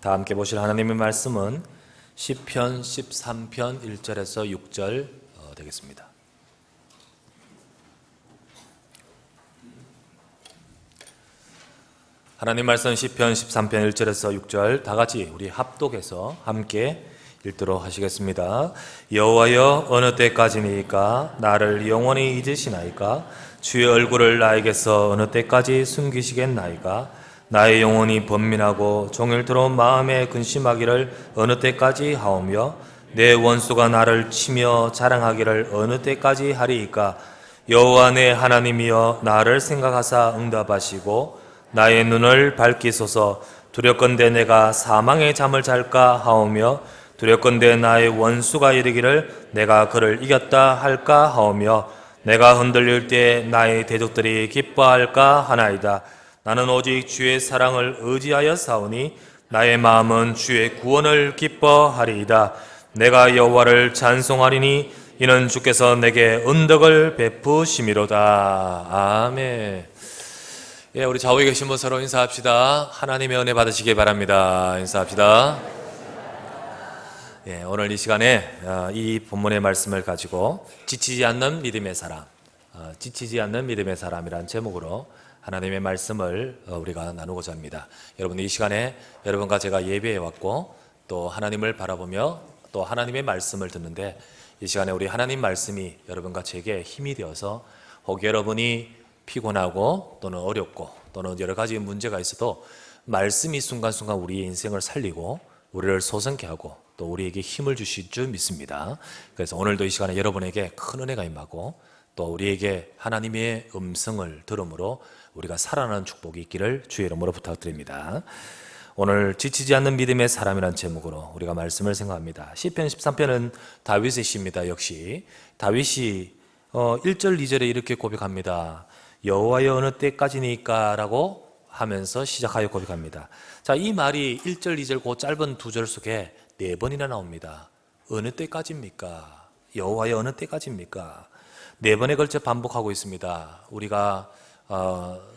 다 함께 보실 하나님의 말씀은 시편 13편 1절에서 6절 되겠습니다. 하나님 말씀 시편 13편 1절에서 6절 다 같이 우리 합독해서 함께 읽도록 하시겠습니다. 여호와여, 어느 때까지니까 나를 영원히 잊으시나이까? 주의 얼굴을 나에게서 어느 때까지 숨기시겠나이까? 나의 영혼이 번민하고 종일토록 마음에 근심하기를 어느 때까지 하오며 내 원수가 나를 치며 자랑하기를 어느 때까지 하리이까? 여호와 내 하나님이여, 나를 생각하사 응답하시고 나의 눈을 밝히소서. 두렵건대 내가 사망의 잠을 잘까 하오며 두렵건대 나의 원수가 이르기를 내가 그를 이겼다 할까 하오며 내가 흔들릴 때 나의 대적들이 기뻐할까 하나이다. 나는 오직 주의 사랑을 의지하여 사오니 나의 마음은 주의 구원을 기뻐하리이다. 내가 여호와를 찬송하리니 이는 주께서 내게 은덕을 베푸심이로다. 아멘. 예, 우리 좌우에 계신 분 서로 인사합시다. 하나님의 은혜 받으시기 바랍니다. 인사합시다. 예, 오늘 이 시간에 이 본문의 말씀을 가지고 지치지 않는 믿음의 사람, 지치지 않는 믿음의 사람이란 제목으로 하나님의 말씀을 우리가 나누고자 합니다. 여러분, 이 시간에 여러분과 제가 예배해 왔고 또 하나님을 바라보며 또 하나님의 말씀을 듣는데, 이 시간에 우리 하나님 말씀이 여러분과 제게 힘이 되어서 혹 여러분이 피곤하고 또는 어렵고 또는 여러 가지 문제가 있어도 말씀이 순간순간 우리의 인생을 살리고 우리를 소성케 하고 또 우리에게 힘을 주실 줄 믿습니다. 그래서 오늘도 이 시간에 여러분에게 큰 은혜가 임하고 또 우리에게 하나님의 음성을 들음으로 우리가 살아나는 축복이 있기를 주의 이름으로 부탁드립니다. 오늘 지치지 않는 믿음의 사람이라는 제목으로 우리가 말씀을 생각합니다. 시편 13편은 다윗의 시입니다. 역시 다윗이 1절 2절에 이렇게 고백합니다. 여호와여, 어느 때까지니까 라고 하면서 시작하여 고백합니다. 자, 이 말이 1절 2절 그 짧은 두 절 속에 4번이나 나옵니다. 어느 때까지입니까? 여호와여, 어느 때까지입니까? 4번에 걸쳐 반복하고 있습니다. 우리가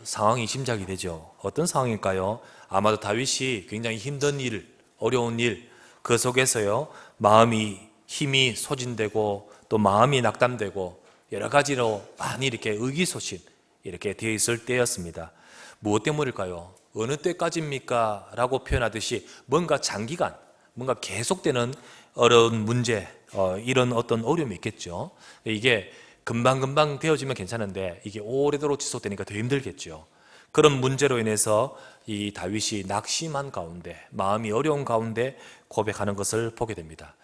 상황이 짐작이 되죠. 어떤 상황일까요? 아마도 다윗이 굉장히 힘든 일, 어려운 일, 그 속에서요 마음이 힘이 소진되고 또 마음이 낙담되고 여러 가지로 많이 이렇게 의기소침 이렇게 되어 있을 때였습니다. 무엇 때문일까요? 어느 때까지입니까? 라고 표현하듯이 뭔가 장기간, 뭔가 계속되는 어려운 문제, 이런 어떤 어려움이 있겠죠. 이게 금방금방 되어지면 괜찮은데 이게 오래도록 지속되니까 더 힘들겠죠. 그런 문제로 인해서 이 다윗이 낙심한 가운데, 마음이 어려운 가운데 고백하는 것을 보게 됩니다.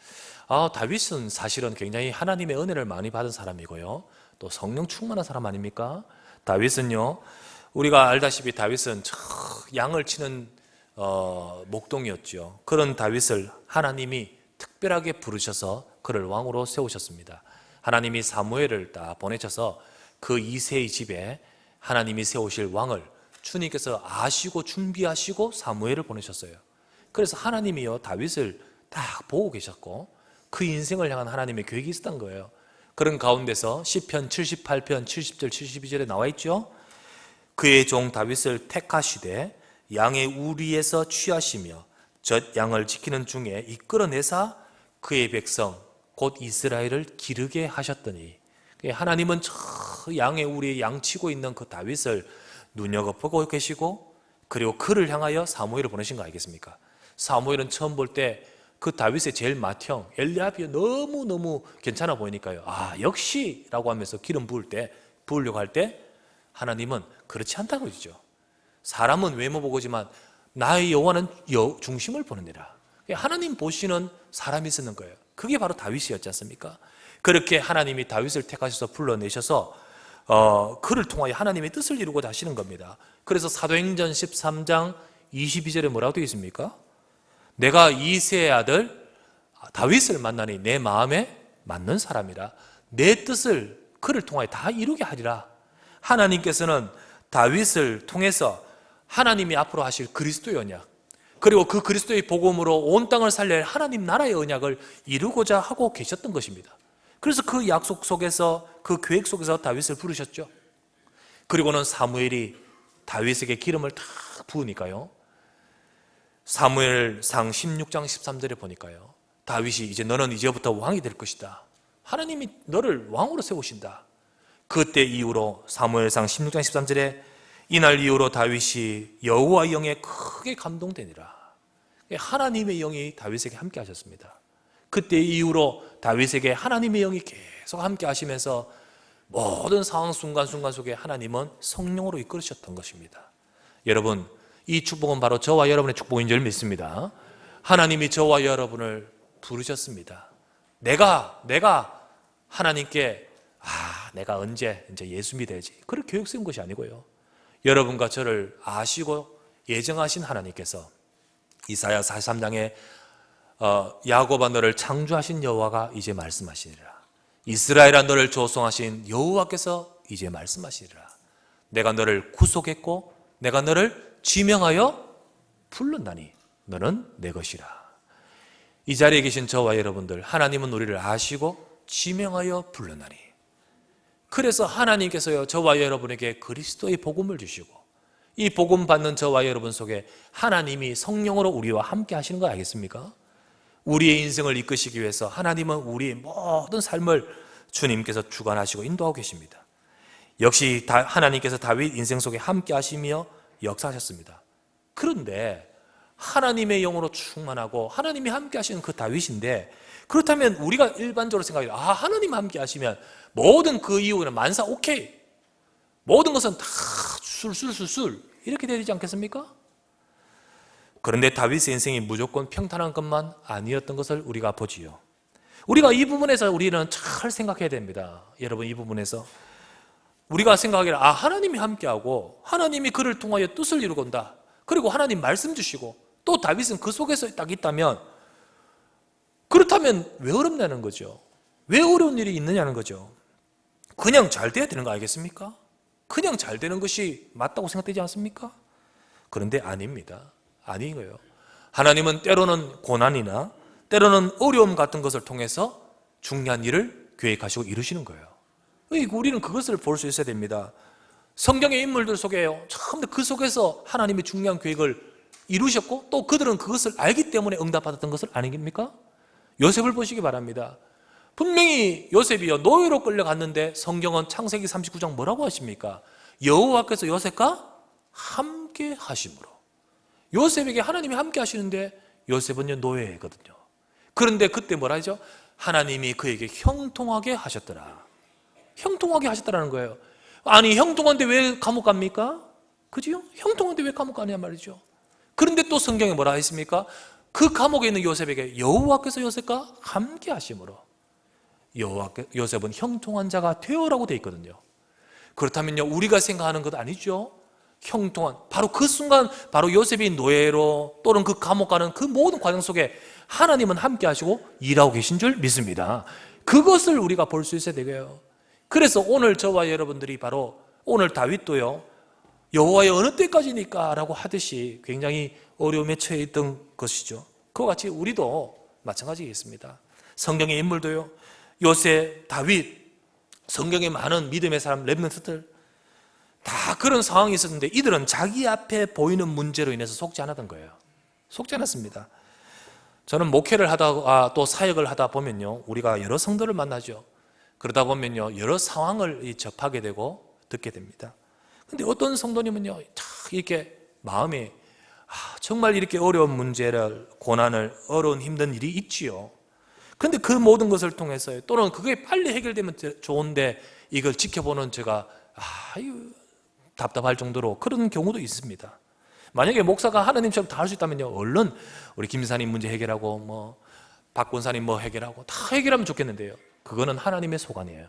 다윗은 사실은 굉장히 하나님의 은혜를 많이 받은 사람이고요, 또 성령 충만한 사람 아닙니까? 다윗은요, 우리가 알다시피 다윗은 양을 치는 목동이었죠. 그런 다윗을 하나님이 특별하게 부르셔서 그를 왕으로 세우셨습니다. 하나님이 사무엘을 딱 보내셔서 그 이새의 집에 하나님이 세우실 왕을 주님께서 아시고 준비하시고 사무엘을 보내셨어요. 그래서 하나님이요 다윗을 딱 보고 계셨고 그 인생을 향한 하나님의 계획이 있었던 거예요. 그런 가운데서 시편 78편 70절 72절에 나와 있죠. 그의 종 다윗을 택하시되 양의 우리에서 취하시며 젖 양을 지키는 중에 이끌어내사 그의 백성 곧 이스라엘을 기르게 하셨더니, 하나님은 저 양의 우리에 양치고 있는 그 다윗을 눈여겨보고 계시고 그리고 그를 향하여 사무엘을 보내신 거 아니겠습니까? 사무엘은 처음 볼 때 그 다윗의 제일 맏형 엘리압이 너무너무 괜찮아 보이니까요, 역시 라고 하면서 기름 부으려고 할 때 하나님은 그렇지 않다고 그러죠. 사람은 외모 보고지만 나의 여호와는 중심을 보느니라. 하나님 보시는 사람이 있는 거예요. 그게 바로 다윗이었지 않습니까? 그렇게 하나님이 다윗을 택하셔서 불러내셔서 그를 통하여 하나님의 뜻을 이루고자 하시는 겁니다. 그래서 사도행전 13장 22절에 뭐라고 되어 있습니까? 내가 이새의 아들 다윗을 만나니 내 마음에 맞는 사람이라, 내 뜻을 그를 통하여 다 이루게 하리라. 하나님께서는 다윗을 통해서 하나님이 앞으로 하실 그리스도의 언약, 그리고 그 그리스도의 복음으로 온 땅을 살릴 하나님 나라의 언약을 이루고자 하고 계셨던 것입니다. 그래서 그 약속 속에서, 그 계획 속에서 다윗을 부르셨죠. 그리고는 사무엘이 다윗에게 기름을 다 부으니까요, 사무엘상 16장 13절에 보니까요, 다윗이 이제 너는 이제부터 왕이 될 것이다, 하나님이 너를 왕으로 세우신다. 그때 이후로 사무엘상 16장 13절에 이날 이후로 다윗이 여호와의 영에 크게 감동되니라. 하나님의 영이 다윗에게 함께 하셨습니다. 그때 이후로 다윗에게 하나님의 영이 계속 함께 하시면서 모든 상황 순간순간 속에 하나님은 성령으로 이끌으셨던 것입니다. 여러분, 이 축복은 바로 저와 여러분의 축복인 줄 믿습니다. 하나님이 저와 여러분을 부르셨습니다. 내가 하나님께 내가 언제 이제 예수 믿어야지, 그렇게 교육 세운 것이 아니고요, 여러분과 저를 아시고 예정하신 하나님께서 이사야 43장에 야곱아 너를 창조하신 여호와가 이제 말씀하시리라. 이스라엘아 너를 조성하신 여호와께서 이제 말씀하시리라. 내가 너를 구속했고 내가 너를 지명하여 불렀나니 너는 내 것이라. 이 자리에 계신 저와 여러분들, 하나님은 우리를 아시고 지명하여 불렀나니, 그래서 하나님께서요 저와 여러분에게 그리스도의 복음을 주시고 이 복음 받는 저와 여러분 속에 하나님이 성령으로 우리와 함께 하시는 거 알겠습니까? 우리의 인생을 이끄시기 위해서 하나님은 우리의 모든 삶을 주님께서 주관하시고 인도하고 계십니다. 역시 하나님께서 다윗 인생 속에 함께 하시며 역사하셨습니다. 그런데 하나님의 영으로 충만하고 하나님이 함께 하시는 그 다윗인데, 그렇다면 우리가 일반적으로 생각해요, 하나님 함께 하시면 모든 그 이후에는 만사 오케이, 모든 것은 다 술술술술 이렇게 되지 않겠습니까? 그런데 다윗의 인생이 무조건 평탄한 것만 아니었던 것을 우리가 보지요. 우리가 이 부분에서 우리는 잘 생각해야 됩니다. 여러분, 이 부분에서 우리가 생각하기를 하나님이 함께하고 하나님이 그를 통하여 뜻을 이루고 온다, 그리고 하나님 말씀 주시고 또 다윗은 그 속에서 딱 있다면, 그렇다면 왜 어렵냐는 거죠. 왜 어려운 일이 있느냐는 거죠. 그냥 잘 돼야 되는 거 아니겠습니까? 그냥 잘 되는 것이 맞다고 생각되지 않습니까? 그런데 아닙니다. 아닌 거예요. 하나님은 때로는 고난이나 때로는 어려움 같은 것을 통해서 중요한 일을 계획하시고 이루시는 거예요. 우리는 그것을 볼 수 있어야 됩니다. 성경의 인물들 속에요, 처음부터 그 속에서 하나님이 중요한 계획을 이루셨고 또 그들은 그것을 알기 때문에 응답받았던 것을 아닙니까? 요셉을 보시기 바랍니다. 분명히 요셉이요 노예로 끌려갔는데 성경은 창세기 39장 뭐라고 하십니까? 여호와께서 요셉과 함께 하심으로. 요셉에게 하나님이 함께 하시는데 요셉은요 노예거든요. 그런데 그때 뭐라 하죠? 하나님이 그에게 형통하게 하셨더라. 형통하게 하셨다라는 거예요. 아니, 형통한데 왜 감옥 갑니까? 그죠? 형통한데 왜 감옥 가냐 말이죠. 그런데 또 성경에 뭐라 했습니까? 그 감옥에 있는 요셉에게 여호와께서 요셉과 함께 하심으로 요셉은 형통한 자가 되어라고 되어 있거든요. 그렇다면요, 우리가 생각하는 것 아니죠? 형통한, 바로 그 순간 바로 요셉이 노예로 또는 그 감옥 가는 그 모든 과정 속에 하나님은 함께 하시고 일하고 계신 줄 믿습니다. 그것을 우리가 볼 수 있어야 되고요. 그래서 오늘 저와 여러분들이 바로 오늘 다윗도요 여호와의 어느 때까지니까 라고 하듯이 굉장히 어려움에 처해 있던 것이죠. 그와 같이 우리도 마찬가지겠습니다. 성경의 인물도요, 요셉, 다윗, 성경의 많은 믿음의 사람, 렘넌트들 다 그런 상황이 있었는데 이들은 자기 앞에 보이는 문제로 인해서 속지 않았던 거예요. 속지 않았습니다. 저는 목회를 하다가 또 사역을 하다 보면요, 우리가 여러 성도를 만나죠. 그러다 보면요 여러 상황을 접하게 되고 듣게 됩니다. 근데 어떤 성도님은요 이렇게 마음에 정말 이렇게 어려운 문제를, 고난을, 어려운 힘든 일이 있지요. 그런데 그 모든 것을 통해서 또는 그게 빨리 해결되면 좋은데 이걸 지켜보는 제가 답답할 정도로 그런 경우도 있습니다. 만약에 목사가 하나님처럼 다 할 수 있다면요 얼른 우리 김사님 문제 해결하고 뭐 박권사님 뭐 해결하고 다 해결하면 좋겠는데요, 그거는 하나님의 소관이에요.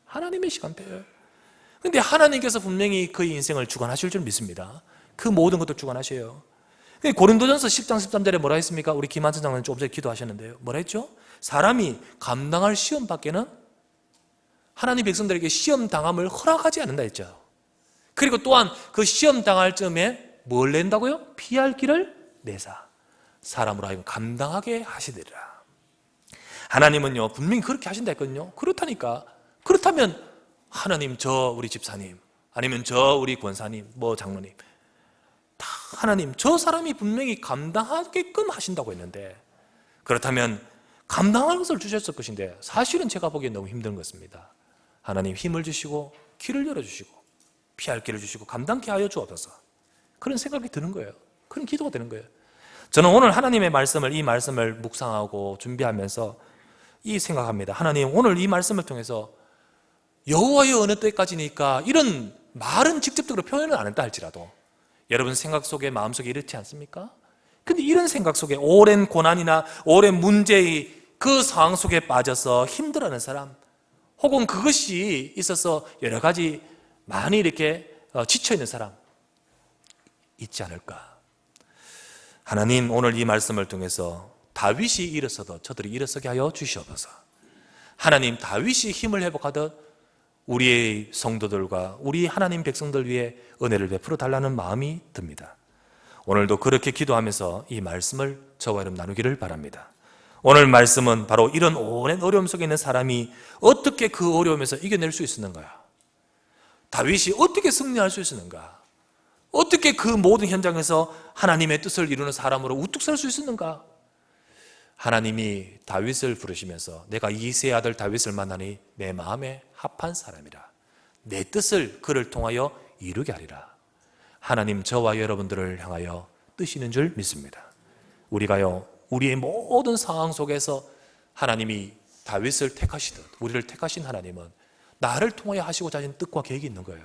하나님의 시간대예요. 그런데 하나님께서 분명히 그의 인생을 주관하실 줄 믿습니다. 그 모든 것들 주관하셔요. 고린도전서 10장 13절에 뭐라 했습니까? 우리 김한천 장로님 조금 전에 기도하셨는데요, 뭐라 했죠? 사람이 감당할 시험 밖에는 하나님 백성들에게 시험 당함을 허락하지 않는다 했죠. 그리고 또한 그 시험 당할 쯤에 뭘 낸다고요? 피할 길을 내사 사람으로 하여금 감당하게 하시리라. 하나님은요 분명히 그렇게 하신다 했거든요. 그렇다니까. 그렇다면 하나님, 저 우리 집사님, 아니면 저 우리 권사님, 뭐 장로님 다 하나님, 저 사람이 분명히 감당하게끔 하신다고 했는데, 그렇다면 감당할 것을 주셨을 것인데 사실은 제가 보기엔 너무 힘든 것입니다. 하나님, 힘을 주시고 길을 열어주시고 피할 길을 주시고 감당케 하여 주옵소서. 그런 생각이 드는 거예요. 그런 기도가 되는 거예요. 저는 오늘 하나님의 말씀을, 이 말씀을 묵상하고 준비하면서 이 생각합니다. 하나님, 오늘 이 말씀을 통해서 여호와여 어느 때까지니까 이런 말은 직접적으로 표현을 안 했다 할지라도 여러분 생각 속에, 마음속에 이렇지 않습니까? 근데 이런 생각 속에 오랜 고난이나 오랜 문제의 그 상황 속에 빠져서 힘들어하는 사람, 혹은 그것이 있어서 여러 가지 많이 이렇게 지쳐있는 사람 있지 않을까? 하나님, 오늘 이 말씀을 통해서 다윗이 일어서도 저들이 일어서게 하여 주시옵소서. 하나님, 다윗이 힘을 회복하듯 우리의 성도들과 우리 하나님 백성들 위해 은혜를 베풀어 달라는 마음이 듭니다. 오늘도 그렇게 기도하면서 이 말씀을 저와 여러분 나누기를 바랍니다. 오늘 말씀은 바로 이런 오랜 어려움 속에 있는 사람이 어떻게 그 어려움에서 이겨낼 수 있었는가? 다윗이 어떻게 승리할 수 있었는가? 어떻게 그 모든 현장에서 하나님의 뜻을 이루는 사람으로 우뚝 설 수 있었는가? 하나님이 다윗을 부르시면서 내가 이새의 아들 다윗을 만나니 내 마음에 합한 사람이라, 내 뜻을 그를 통하여 이루게 하리라. 하나님, 저와 여러분들을 향하여 뜻이 있는 줄 믿습니다. 우리가요, 우리의 모든 상황 속에서 하나님이 다윗을 택하시듯 우리를 택하신 하나님은 나를 통하여 하시고자 하신 뜻과 계획이 있는 거예요.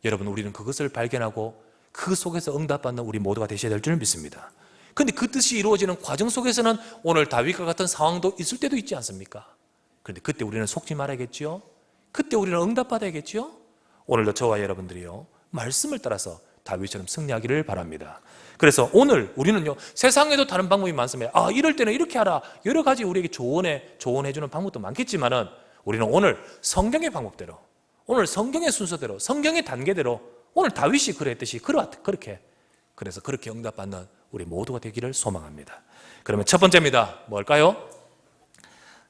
여러분, 우리는 그것을 발견하고 그 속에서 응답받는 우리 모두가 되셔야 될 줄 믿습니다. 그런데 그 뜻이 이루어지는 과정 속에서는 오늘 다윗과 같은 상황도 있을 때도 있지 않습니까? 그런데 그때 우리는 속지 말아야겠죠? 그때 우리는 응답받아야겠죠? 오늘도 저와 여러분들이요, 말씀을 따라서 다윗처럼 승리하기를 바랍니다. 그래서 오늘 우리는요, 세상에도 다른 방법이 많습니다. 이럴 때는 이렇게 하라. 여러 가지 우리에게 조언해주는 방법도 많겠지만은 우리는 오늘 성경의 방법대로, 오늘 성경의 순서대로, 성경의 단계대로 오늘 다윗이 그랬듯이 그렇게, 그래서 그렇게 응답받는 우리 모두가 되기를 소망합니다. 그러면 첫 번째입니다. 뭘까요?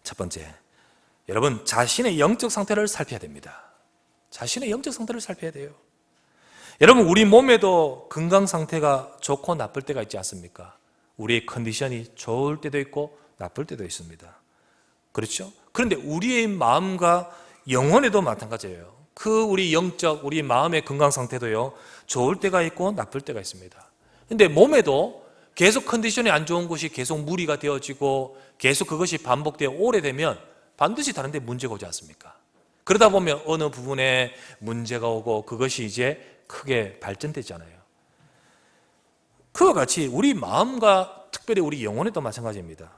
첫 번째, 여러분, 자신의 영적 상태를 살펴야 됩니다. 자신의 영적 상태를 살펴야 돼요. 여러분, 우리 몸에도 건강 상태가 좋고 나쁠 때가 있지 않습니까? 우리의 컨디션이 좋을 때도 있고 나쁠 때도 있습니다. 그렇죠? 그런데 우리의 마음과 영혼에도 마찬가지예요. 우리 영적, 우리 마음의 건강 상태도요, 좋을 때가 있고 나쁠 때가 있습니다. 근데 몸에도 계속 컨디션이 안 좋은 것이 계속 무리가 되어지고 계속 그것이 반복되어 오래되면 반드시 다른 데 문제가 오지 않습니까? 그러다 보면 어느 부분에 문제가 오고 그것이 이제 크게 발전되잖아요. 그와 같이 우리 마음과 특별히 우리 영혼에도 마찬가지입니다.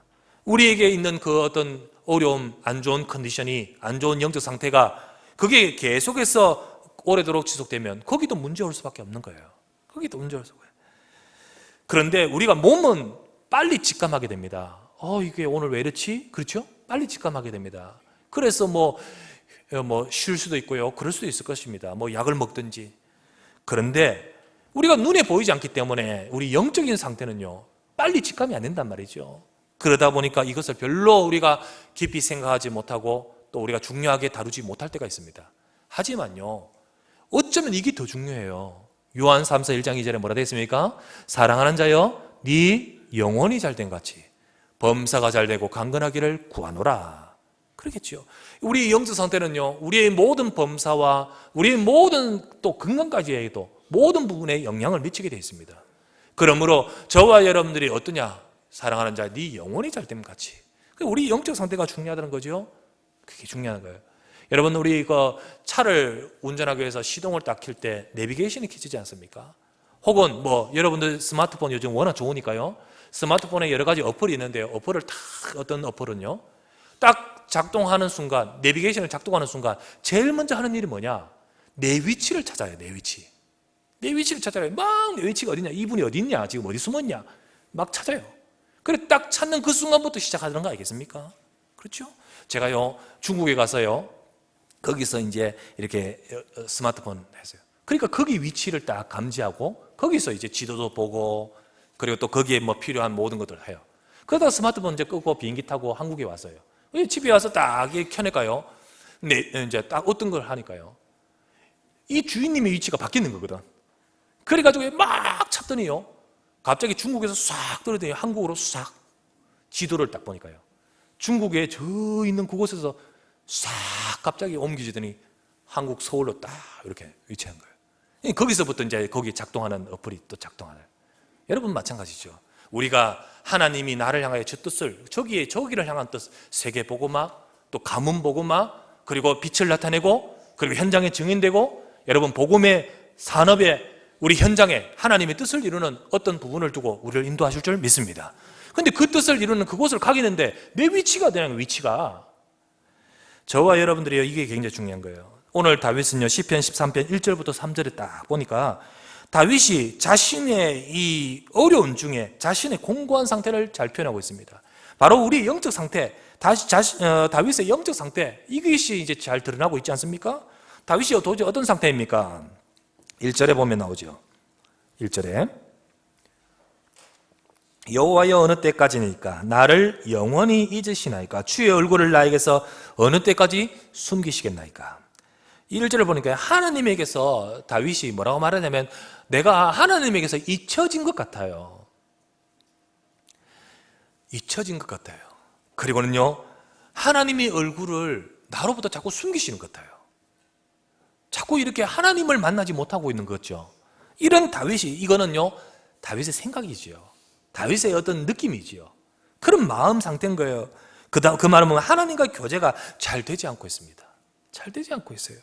우리에게 있는 그 어떤 어려움, 안 좋은 컨디션이, 안 좋은 영적 상태가 그게 계속해서 오래도록 지속되면 거기도 문제 올 수밖에 없는 거예요. 거기도 문제 올 수밖에. 그런데 우리가 몸은 빨리 직감하게 됩니다. 이게 오늘 왜 이렇지? 그렇죠? 빨리 직감하게 됩니다. 그래서 쉴 수도 있고요. 그럴 수도 있을 것입니다. 약을 먹든지. 그런데 우리가 눈에 보이지 않기 때문에 우리 영적인 상태는요, 빨리 직감이 안 된단 말이죠. 그러다 보니까 이것을 별로 우리가 깊이 생각하지 못하고 또 우리가 중요하게 다루지 못할 때가 있습니다. 하지만요, 어쩌면 이게 더 중요해요. 요한 3서 1장 2절에 뭐라 되어 있습니까? 사랑하는 자여, 네 영혼이 잘된 같이 범사가 잘되고 강건하기를 구하노라. 그러겠죠. 우리 영적 상태는요, 우리의 모든 범사와 우리의 모든 또 건강까지에도 모든 부분에 영향을 미치게 되어 있습니다. 그러므로 저와 여러분들이 어떠냐? 사랑하는 자, 네 영혼이 잘됨 같이. 우리 영적 상태가 중요하다는 거죠. 그게 중요한 거예요. 여러분, 우리 차를 운전하기 위해서 시동을 딱 켤 때 내비게이션이 켜지지 않습니까? 혹은 여러분들 스마트폰 요즘 워낙 좋으니까요, 스마트폰에 여러 가지 어플이 있는데요, 어플을 어떤 어플은요, 딱 작동하는 순간, 내비게이션을 작동하는 순간 제일 먼저 하는 일이 뭐냐? 내 위치를 찾아요. 내 위치를 찾아요. 막 내 위치가 어디냐, 이분이 어디 있냐, 지금 어디 숨었냐, 막 찾아요. 그래, 딱 찾는 그 순간부터 시작하는 거 아니겠습니까? 그렇죠? 제가요, 중국에 가서요, 거기서 이제 이렇게 스마트폰 했어요. 그러니까 거기 위치를 딱 감지하고 거기서 이제 지도도 보고, 그리고 또 거기에 필요한 모든 것들을 해요. 그러다가 스마트폰 이제 끄고 비행기 타고 한국에 왔어요. 집에 와서 딱 켜니까요, 근데 이제 딱 어떤 걸 하니까요, 이 주인님의 위치가 바뀌는 거거든. 그래가지고 막 찾더니요, 갑자기 중국에서 싹 떨어지더니 한국으로 싹, 지도를 딱 보니까요, 중국에 저 있는 그곳에서 싹 갑자기 옮기지더니 한국 서울로 딱 이렇게 위치한 거예요. 거기서부터 이제 거기 작동하는 어플이 또 작동하는. 여러분 마찬가지죠. 우리가 하나님이 나를 향하여 저 뜻을, 저기를 향한 뜻, 세계복음화, 또 가문복음화, 그리고 빛을 나타내고, 그리고 현장에 증인되고, 여러분 복음의 산업에, 우리 현장에 하나님의 뜻을 이루는 어떤 부분을 두고 우리를 인도하실 줄 믿습니다. 근데 그 뜻을 이루는 그곳을 가기는데 내 위치가 되는 거예요. 위치가. 저와 여러분들이요, 이게 굉장히 중요한 거예요. 오늘 다윗은요, 시편 13편 1절부터 3절에 딱 보니까 다윗이 자신의 이 어려운 중에 자신의 공고한 상태를 잘 표현하고 있습니다. 바로 우리 영적 상태, 다윗의 영적 상태, 이것이 이제 잘 드러나고 있지 않습니까? 다윗이 도대체 어떤 상태입니까? 1절에 보면 나오죠. 1절에 여호와여 어느 때까지니까 나를 영원히 잊으시나이까? 주의 얼굴을 나에게서 어느 때까지 숨기시겠나이까? 1절을 보니까 하나님에게서 다윗이 뭐라고 말하냐면, 내가 하나님에게서 잊혀진 것 같아요. 잊혀진 것 같아요. 그리고는요, 하나님의 얼굴을 나로부터 자꾸 숨기시는 것 같아요. 자꾸 이렇게 하나님을 만나지 못하고 있는 거죠. 이런 다윗이, 이거는요, 다윗의 생각이지요. 다윗의 어떤 느낌이지요. 그런 마음 상태인 거예요. 그 말은 뭐냐면 하나님과 교제가 잘 되지 않고 있습니다. 잘 되지 않고 있어요.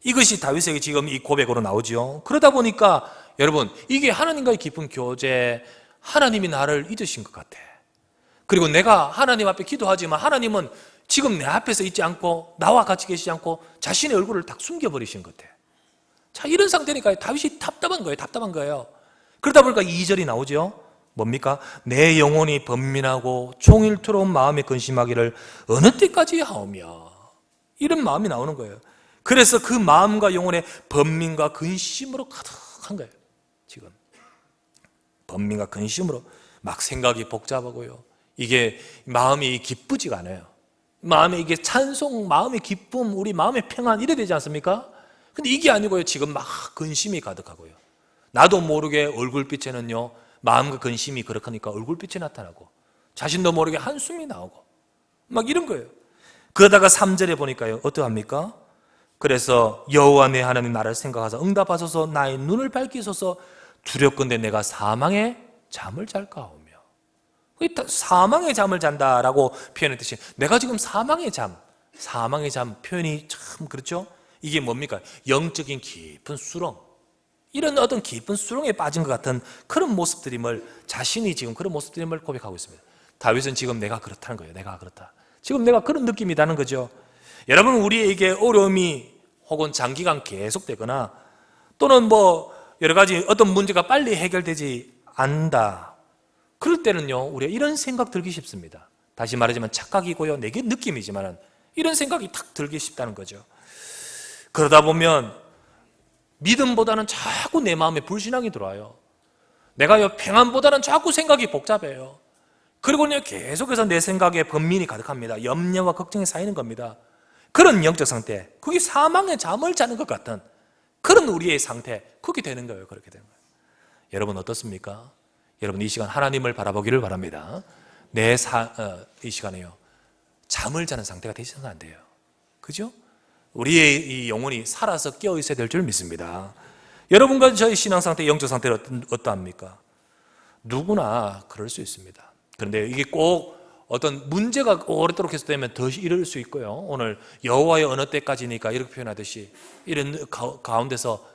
이것이 다윗에게 지금 이 고백으로 나오죠. 그러다 보니까 여러분, 이게 하나님과의 깊은 교제, 하나님이 나를 잊으신 것 같아. 그리고 내가 하나님 앞에 기도하지만 하나님은 지금 내 앞에서 있지 않고 나와 같이 계시지 않고 자신의 얼굴을 딱 숨겨버리신 것 같아. 자, 이런 상태니까 다윗이 답답한 거예요. 답답한 거예요. 그러다 보니까 2절이 나오죠. 뭡니까? 내 영혼이 번민하고 종일토록 마음에 근심하기를 어느 때까지 하오며, 이런 마음이 나오는 거예요. 그래서 그 마음과 영혼의 번민과 근심으로 가득한 거예요. 지금 번민과 근심으로 막 생각이 복잡하고요, 이게 마음이 기쁘지가 않아요. 마음에 이게 찬송, 마음의 기쁨, 우리 마음의 평안, 이래 되지 않습니까? 근데 이게 아니고요, 지금 막 근심이 가득하고요, 나도 모르게 얼굴빛에는요, 마음과 근심이 그렇다니까 얼굴빛이 나타나고, 자신도 모르게 한숨이 나오고, 막 이런 거예요. 그러다가 3절에 보니까요, 어떠합니까? 그래서 여호와 내 하나님 나를 생각하사 응답하소서, 나의 눈을 밝히소서, 두렵건대 내가 사망의 잠을 잘까오며. 사망의 잠을 잔다라고 표현했듯이, 내가 지금 사망의 잠 표현이 참 그렇죠? 이게 뭡니까? 영적인 깊은 수렁, 이런 어떤 깊은 수렁에 빠진 것 같은 그런 모습들임을, 자신이 지금 그런 모습들임을 고백하고 있습니다. 다윗은 지금 내가 그렇다는 거예요. 내가 그렇다. 지금 내가 그런 느낌이라는 거죠. 여러분, 우리에게 어려움이 혹은 장기간 계속되거나, 또는 뭐 여러 가지 어떤 문제가 빨리 해결되지 않는다, 그럴 때는요, 우리가 이런 생각 들기 쉽습니다. 다시 말하자면 착각이고요, 내게 느낌이지만 이런 생각이 탁 들기 쉽다는 거죠. 그러다 보면 믿음보다는 자꾸 내 마음에 불신앙이 들어와요. 내가요, 평안보다는 자꾸 생각이 복잡해요. 그리고는 계속해서 내 생각에 번민이 가득합니다. 염려와 걱정이 쌓이는 겁니다. 그런 영적 상태, 그게 사망의 잠을 자는 것 같은 그런 우리의 상태, 그렇게 되는 거예요. 그렇게 되는 거예요. 여러분 어떻습니까? 여러분 이 시간 하나님을 바라보기를 바랍니다. 이 시간에요, 잠을 자는 상태가 되셔서는 안 돼요. 그죠? 우리의 이 영혼이 살아서 깨어 있어야 될 줄 믿습니다. 여러분과 저희 신앙 상태, 영적 상태는 어떠합니까? 누구나 그럴 수 있습니다. 그런데 이게 꼭 어떤 문제가 오랫도록 계속되면 더 이럴 수 있고요. 오늘 여호와의 어느 때까지니까 이렇게 표현하듯이 이런 가운데서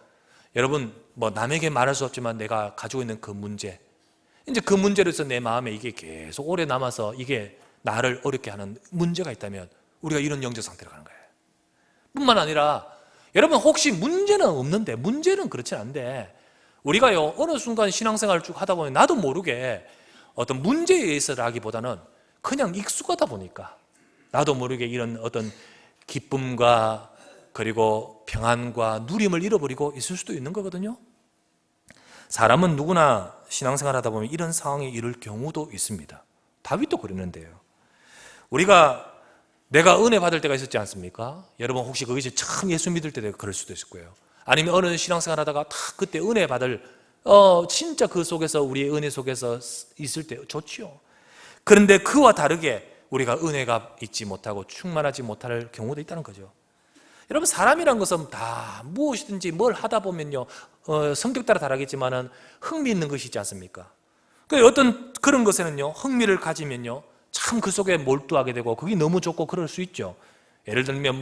여러분, 뭐 남에게 말할 수 없지만 내가 가지고 있는 그 문제, 이제 그 문제로서 내 마음에 이게 계속 오래 남아서 이게 나를 어렵게 하는 문제가 있다면 우리가 이런 영적 상태로 가는 거예요. 뿐만 아니라 여러분, 혹시 문제는 없는데, 문제는 그렇지 않은데 우리가요, 어느 순간 신앙생활을 쭉 하다 보면 나도 모르게 어떤 문제에 의해서라기보다는 그냥 익숙하다 보니까 나도 모르게 이런 어떤 기쁨과 그리고 평안과 누림을 잃어버리고 있을 수도 있는 거거든요. 사람은 누구나 신앙생활 하다 보면 이런 상황에 이를 경우도 있습니다. 다윗도 그랬는데요. 내가 은혜 받을 때가 있었지 않습니까? 여러분 혹시 그것이 참 예수 믿을 때 그럴 수도 있을 거예요. 아니면 어느 신앙생활 하다가 딱 그때 은혜 받을 진짜 그 속에서 우리의 은혜 속에서 있을 때 좋지요. 그런데 그와 다르게 우리가 은혜가 있지 못하고 충만하지 못할 경우도 있다는 거죠. 여러분, 사람이란 것은 다 무엇이든지 뭘 하다 보면요, 성격 따라 다르겠지만은 흥미있는 것이 있지 않습니까? 어떤 그런 것에는요, 흥미를 가지면요, 참 그 속에 몰두하게 되고 그게 너무 좋고 그럴 수 있죠. 예를 들면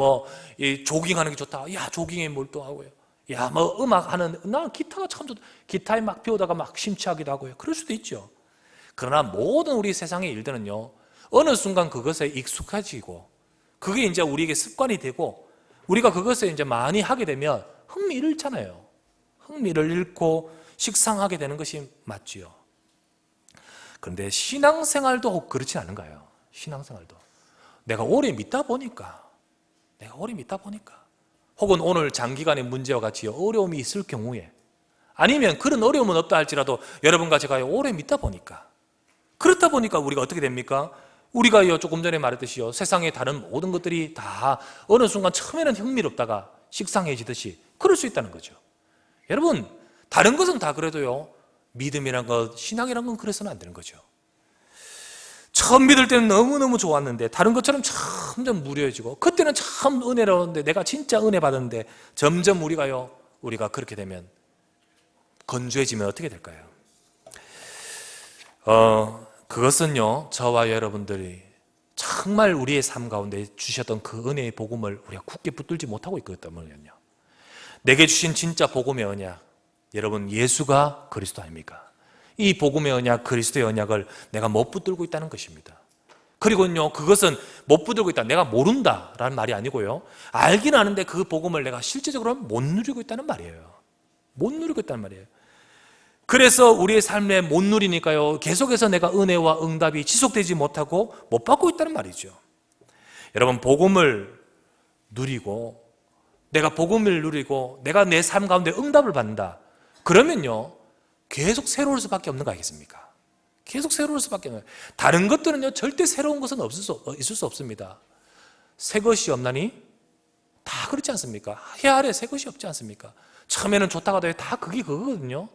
이 조깅하는 게 좋다. 야, 조깅에 몰두하고요. 야, 음악 하는, 나 기타가 참 좋다. 기타에 막 배우다가 막 심취하기도 하고요. 그럴 수도 있죠. 그러나 모든 우리 세상의 일들은요, 어느 순간 그것에 익숙해지고 그게 이제 우리에게 습관이 되고 우리가 그것을 이제 많이 하게 되면 흥미를 잃잖아요. 흥미를 잃고 식상하게 되는 것이 맞지요. 그런데 신앙생활도 혹 그렇지 않은가요? 신앙생활도 내가 오래 믿다 보니까 혹은 오늘 장기간의 문제와 같이 어려움이 있을 경우에, 아니면 그런 어려움은 없다 할지라도 여러분과 제가 오래 믿다 보니까, 그렇다 보니까 우리가 어떻게 됩니까? 우리가 조금 전에 말했듯이요, 세상의 다른 모든 것들이 다 어느 순간 처음에는 흥미롭다가 식상해지듯이 그럴 수 있다는 거죠. 여러분, 다른 것은 다 그래도요, 믿음이란 것, 신앙이란 건 그래서는 안 되는 거죠. 처음 믿을 때는 너무너무 좋았는데 다른 것처럼 점점 무료해지고, 그때는 참 은혜로운데 내가 진짜 은혜 받았는데 점점 우리가 그렇게 되면, 건조해지면 어떻게 될까요? 그것은요, 저와 여러분들이 정말 우리의 삶 가운데 주셨던 그 은혜의 복음을 우리가 굳게 붙들지 못하고 있기 때문이거든요. 내게 주신 진짜 복음의 언약, 여러분, 예수가 그리스도 아닙니까? 이 복음의 언약, 그리스도의 언약을 내가 못 붙들고 있다는 것입니다. 그리고요, 그것은 못 붙들고 있다, 내가 모른다라는 말이 아니고요, 알긴 아는데 그 복음을 내가 실제적으로 못 누리고 있다는 말이에요. 못 누리고 있다는 말이에요. 그래서 우리의 삶에 못 누리니까요, 계속해서 내가 은혜와 응답이 지속되지 못하고 못 받고 있다는 말이죠. 여러분, 복음을 누리고 내가 내 삶 가운데 응답을 받는다, 그러면요 계속 새로울 수밖에 없는 거 아니겠습니까? 계속 새로울 수밖에 없는 거예요. 다른 것들은요 절대 새로운 것은 있을 수 없습니다. 새 것이 없나니? 다 그렇지 않습니까? 해 아래 새 것이 없지 않습니까? 처음에는 좋다가 해도 다 그거거든요.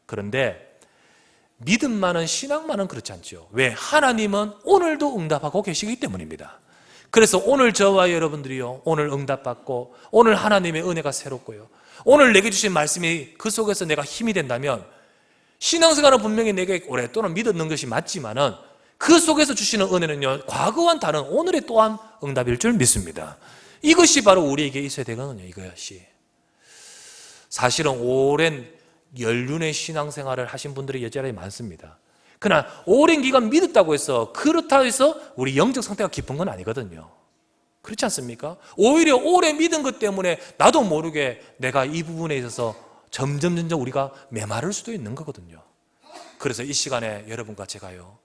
그런데 믿음만은, 신앙만은 그렇지 않죠. 왜? 하나님은 오늘도 응답하고 계시기 때문입니다. 그래서 오늘 저와 여러분들이요, 오늘 응답받고 오늘 하나님의 은혜가 새롭고요, 오늘 내게 주신 말씀이 그 속에서 내가 힘이 된다면, 신앙생활은 분명히 내게 오랫동안 믿었는 것이 맞지만은 그 속에서 주시는 은혜는요, 과거와는 다른 오늘의 또한 응답일 줄 믿습니다. 이것이 바로 우리에게 있어야 되거든요. 이것이 사실은 오랜 연륜의 신앙생활을 하신 분들이 여전히 많습니다. 그러나 오랜 기간 믿었다고 해서, 그렇다고 해서 우리 영적 상태가 깊은 건 아니거든요. 그렇지 않습니까? 오히려 오래 믿은 것 때문에 나도 모르게 내가 이 부분에 있어서 점점 우리가 메마를 수도 있는 거거든요. 그래서 이 시간에 여러분과 제가요,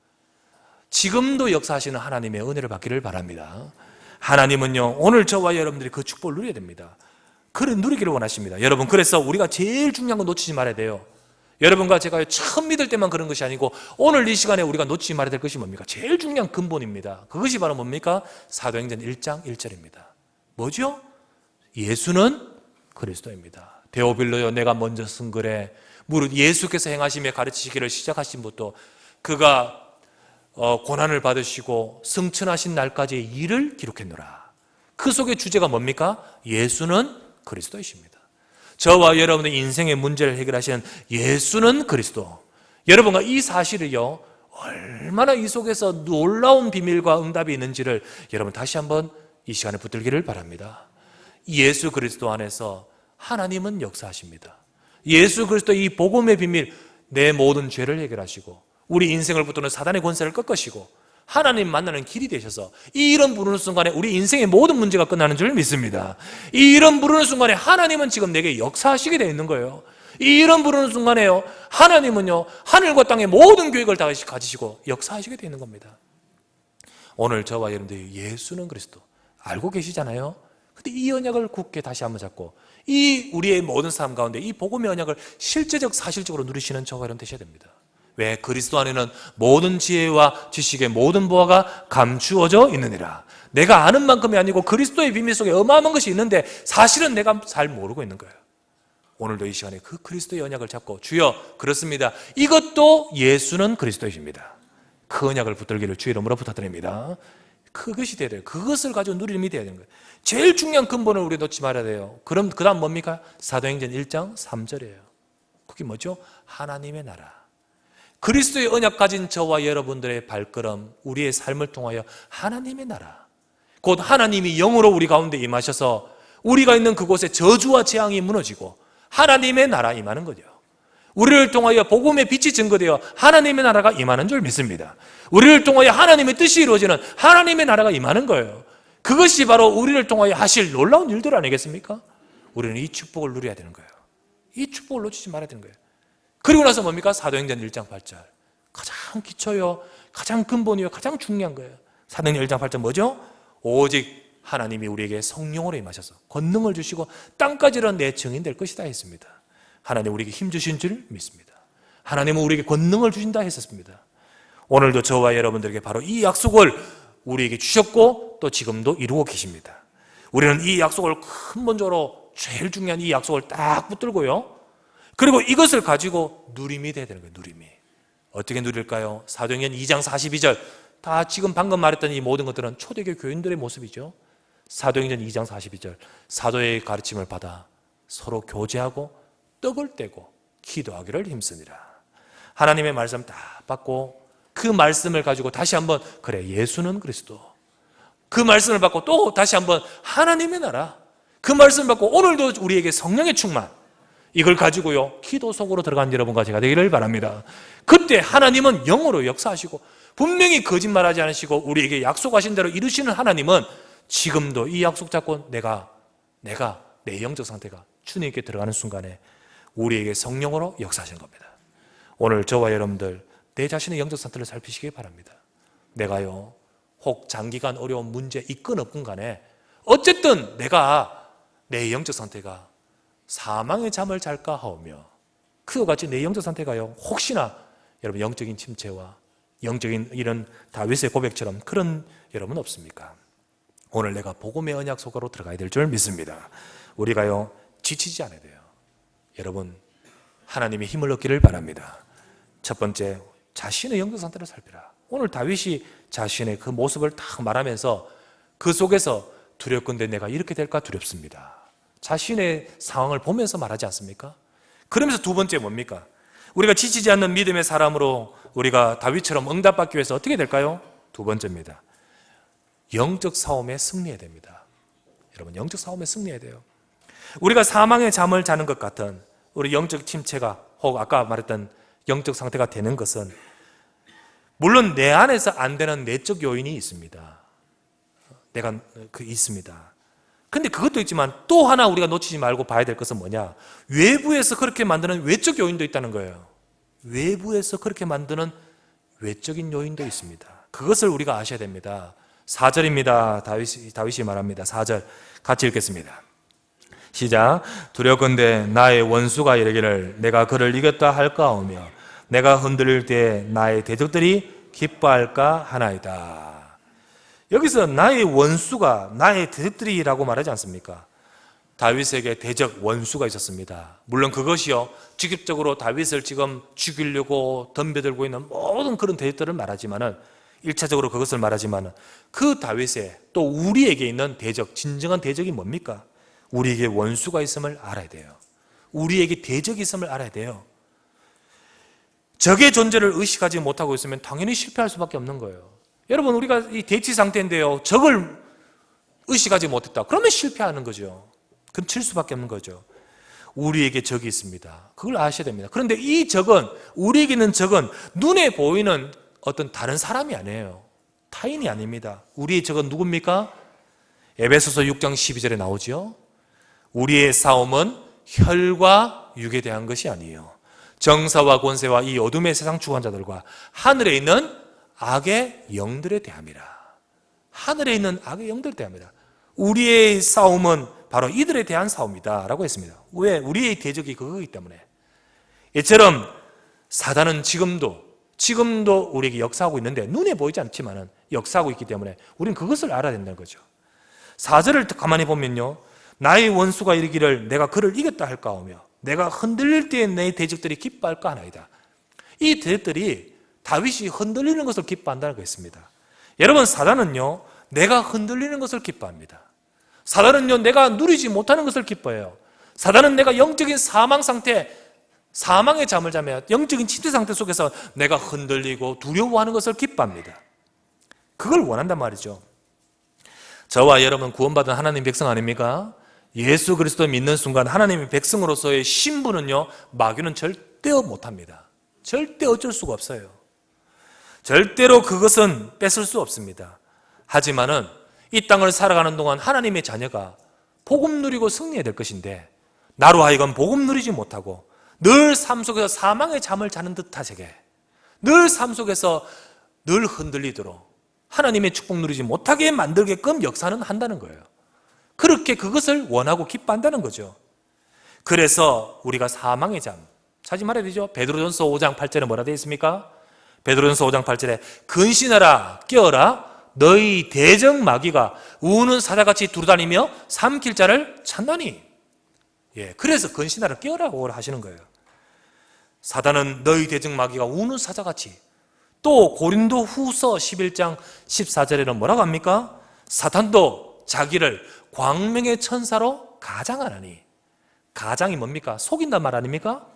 지금도 역사하시는 하나님의 은혜를 받기를 바랍니다. 하나님은요, 오늘 저와 여러분들이 그 축복을 누려야 됩니다. 그를 누리기를 원하십니다. 여러분, 그래서 우리가 제일 중요한 건 놓치지 말아야 돼요. 여러분과 제가 처음 믿을 때만 그런 것이 아니고 오늘 이 시간에 우리가 놓치지 말아야 될 것이 뭡니까? 제일 중요한 근본입니다. 그것이 바로 뭡니까? 사도행전 1장 1절입니다. 뭐죠? 예수는 그리스도입니다. 데오빌로여, 내가 먼저 쓴 글에 무릇 예수께서 행하시며 가르치시기를 시작하신 것도 그가 고난을 받으시고 승천하신 날까지의 일을 기록했노라. 그 속의 주제가 뭡니까? 예수는 그리스도이십니다. 저와 여러분의 인생의 문제를 해결하시는 예수는 그리스도. 여러분과 이 사실을요, 얼마나 이 속에서 놀라운 비밀과 응답이 있는지를 여러분 다시 한번 이 시간에 붙들기를 바랍니다. 예수 그리스도 안에서 하나님은 역사하십니다. 예수 그리스도 이 복음의 비밀, 내 모든 죄를 해결하시고 우리 인생을 붙드는 사단의 권세를 꺾으시고 하나님 만나는 길이 되셔서 이 이름 부르는 순간에 우리 인생의 모든 문제가 끝나는 줄 믿습니다. 이 이름 부르는 순간에 하나님은 지금 내게 역사하시게 되어 있는 거예요. 이 이름 부르는 순간에요, 하나님은요 하늘과 땅의 모든 계획을 다 가지시고 역사하시게 되어 있는 겁니다. 오늘 저와 여러분들이 예수는 그리스도 알고 계시잖아요. 근데 이 언약을 굳게 다시 한번 잡고 이 우리의 모든 삶 가운데 이 복음의 언약을 실제적 사실적으로 누리시는 저와 여러분 되셔야 됩니다. 왜? 그리스도 안에는 모든 지혜와 지식의 모든 보화가 감추어져 있느니라. 내가 아는 만큼이 아니고 그리스도의 비밀 속에 어마어마한 것이 있는데 사실은 내가 잘 모르고 있는 거예요. 오늘도 이 시간에 그 그리스도의 언약을 잡고 주여 그렇습니다. 이것도 예수는 그리스도이십니다. 그 언약을 붙들기를 주의 이름으로 부탁드립니다. 그것이 돼야 돼요. 그것을 가지고 누림이 돼야 되는 거예요. 제일 중요한 근본을 우리 놓지 말아야 돼요. 그럼 그 다음 뭡니까? 사도행전 1장 3절이에요. 그게 뭐죠? 하나님의 나라. 그리스도의 언약 가진 저와 여러분들의 발걸음, 우리의 삶을 통하여 하나님의 나라, 곧 하나님이 영으로 우리 가운데 임하셔서 우리가 있는 그곳에 저주와 재앙이 무너지고 하나님의 나라 임하는 거죠. 우리를 통하여 복음의 빛이 증거되어 하나님의 나라가 임하는 줄 믿습니다. 우리를 통하여 하나님의 뜻이 이루어지는 하나님의 나라가 임하는 거예요. 그것이 바로 우리를 통하여 하실 놀라운 일들 아니겠습니까? 우리는 이 축복을 누려야 되는 거예요. 이 축복을 놓치지 말아야 되는 거예요. 그리고 나서 뭡니까? 사도행전 1장 8절. 가장 기초요, 가장 근본이요, 가장 중요한 거예요. 사도행전 1장 8절 뭐죠? 오직 하나님이 우리에게 성령으로 임하셔서 권능을 주시고 땅까지는 내 증인 될 것이다 했습니다. 하나님 우리에게 힘 주신 줄 믿습니다. 하나님은 우리에게 권능을 주신다 했었습니다. 오늘도 저와 여러분들에게 바로 이 약속을 우리에게 주셨고 또 지금도 이루고 계십니다. 우리는 이 약속을 근본적으로 제일 중요한 이 약속을 딱 붙들고요, 그리고 이것을 가지고 누림이 돼야 되는 거예요. 누림이. 어떻게 누릴까요? 사도행전 2장 42절. 다 지금 방금 말했던 이 모든 것들은 초대교회 교인들의 모습이죠. 사도행전 2장 42절. 사도의 가르침을 받아 서로 교제하고 떡을 떼고 기도하기를 힘쓰니라. 하나님의 말씀 다 받고 그 말씀을 가지고 다시 한번 그래 예수는 그리스도, 그 말씀을 받고 또 다시 한번 하나님의 나라, 그 말씀을 받고 오늘도 우리에게 성령의 충만, 이걸 가지고요 기도 속으로 들어간 여러분과 제가 되기를 바랍니다. 그때 하나님은 영으로 역사하시고 분명히 거짓말하지 않으시고 우리에게 약속하신 대로 이루시는 하나님은 지금도 이 약속 잡고 내가 내 영적 상태가 주님께 들어가는 순간에 우리에게 성령으로 역사하시는 겁니다. 오늘 저와 여러분들 내 자신의 영적 상태를 살피시기 바랍니다. 내가요 혹 장기간 어려운 문제 있건 없건 간에 어쨌든 내가 내 영적 상태가 사망의 잠을 잘까 하오며 그와 같이 내 영적 상태가요 혹시나 여러분 영적인 침체와 영적인 이런 다윗의 고백처럼 그런 여러분 없습니까? 오늘 내가 복음의 언약 속으로 들어가야 될 줄 믿습니다. 우리가요 지치지 않아야 돼요. 여러분 하나님의 힘을 얻기를 바랍니다. 첫 번째, 자신의 영적 상태를 살피라. 오늘 다윗이 자신의 그 모습을 딱 말하면서 그 속에서 두렵건대 내가 이렇게 될까 두렵습니다. 자신의 상황을 보면서 말하지 않습니까? 그러면서 두 번째 뭡니까? 우리가 지치지 않는 믿음의 사람으로 우리가 다윗처럼 응답받기 위해서 어떻게 될까요? 두 번째입니다. 영적 싸움에 승리해야 됩니다. 여러분 영적 싸움에 승리해야 돼요. 우리가 사망의 잠을 자는 것 같은 우리 영적 침체가 혹 아까 말했던 영적 상태가 되는 것은 물론 내 안에서 안 되는 내적 요인이 있습니다. 내가 있습니다. 근데 그것도 있지만 또 하나 우리가 놓치지 말고 봐야 될 것은 뭐냐? 외부에서 그렇게 만드는 외적 요인도 있다는 거예요. 외부에서 그렇게 만드는 외적인 요인도 있습니다. 그것을 우리가 아셔야 됩니다. 4절입니다. 다윗이 말합니다. 4절 같이 읽겠습니다. 시작. 두렵건대 나의 원수가 이르기를 내가 그를 이겼다 할까오며 내가 흔들릴 때 나의 대적들이 기뻐할까 하나이다. 여기서 나의 원수가 나의 대적들이라고 말하지 않습니까? 다윗에게 대적 원수가 있었습니다. 물론 그것이요 직접적으로 다윗을 지금 죽이려고 덤벼들고 있는 모든 그런 대적들을 말하지만은 1차적으로 그것을 말하지만은 그 다윗의 또 우리에게 있는 대적, 진정한 대적이 뭡니까? 우리에게 원수가 있음을 알아야 돼요. 우리에게 대적이 있음을 알아야 돼요. 적의 존재를 의식하지 못하고 있으면 당연히 실패할 수밖에 없는 거예요. 여러분 우리가 이 대치 상태인데요 적을 의식하지 못했다 그러면 실패하는 거죠. 그럼 칠 수밖에 없는 거죠. 우리에게 적이 있습니다. 그걸 아셔야 됩니다. 그런데 이 적은 우리에게 있는 적은 눈에 보이는 어떤 다른 사람이 아니에요. 타인이 아닙니다. 우리의 적은 누굽니까? 에베소서 6장 12절에 나오죠. 우리의 싸움은 혈과 육에 대한 것이 아니에요. 정사와 권세와 이 어둠의 세상 주관자들과 하늘에 있는 악의 영들에 대함이라. 하늘에 있는 악의 영들에 대함이라. 우리의 싸움은 바로 이들에 대한 싸움이다 라고 했습니다. 왜? 우리의 대적이 그거이기 때문에. 이처럼 사단은 지금도 우리에게 역사하고 있는데 눈에 보이지 않지만 역사하고 있기 때문에 우리는 그것을 알아야 된다는 거죠. 4절을 가만히 보면요 나의 원수가 이르기를 내가 그를 이겼다 할까오며 내가 흔들릴 때에 내 대적들이 기뻐할까 하나이다. 이 대적들이 다윗이 흔들리는 것을 기뻐한다는 것입니다. 여러분, 사단은요, 내가 흔들리는 것을 기뻐합니다. 사단은요, 내가 누리지 못하는 것을 기뻐해요. 사단은 내가 영적인 사망 상태, 사망의 잠을 자며 영적인 침체 상태 속에서 내가 흔들리고 두려워하는 것을 기뻐합니다. 그걸 원한단 말이죠. 저와 여러분 구원받은 하나님 백성 아닙니까? 예수 그리스도 믿는 순간 하나님의 백성으로서의 신분은요, 마귀는 절대 못합니다. 절대 어쩔 수가 없어요. 절대로 그것은 뺏을 수 없습니다. 하지만은 이 땅을 살아가는 동안 하나님의 자녀가 복음 누리고 승리해야 될 것인데, 나로 하여금 복음 누리지 못하고 늘 삶 속에서 사망의 잠을 자는 듯하게, 늘 삶 속에서 늘 흔들리도록 하나님의 축복 누리지 못하게 만들게끔 역사는 한다는 거예요. 그렇게 그것을 원하고 기뻐한다는 거죠. 그래서 우리가 사망의 잠 자지 말아야 되죠. 베드로전서 5장 8절에 뭐라 되어 있습니까? 베드로전서 5장 8절에 근신하라 깨어라 너희 대적 마귀가 우는 사자같이 두루다니며 삼킬 자를 찾나니. 그래서 근신하라 깨어라고 하시는 거예요. 사단은 너희 대적 마귀가 우는 사자같이. 또 고린도 후서 11장 14절에는 뭐라고 합니까? 사탄도 자기를 광명의 천사로 가장하나니. 가장이 뭡니까? 속인단 말 아닙니까?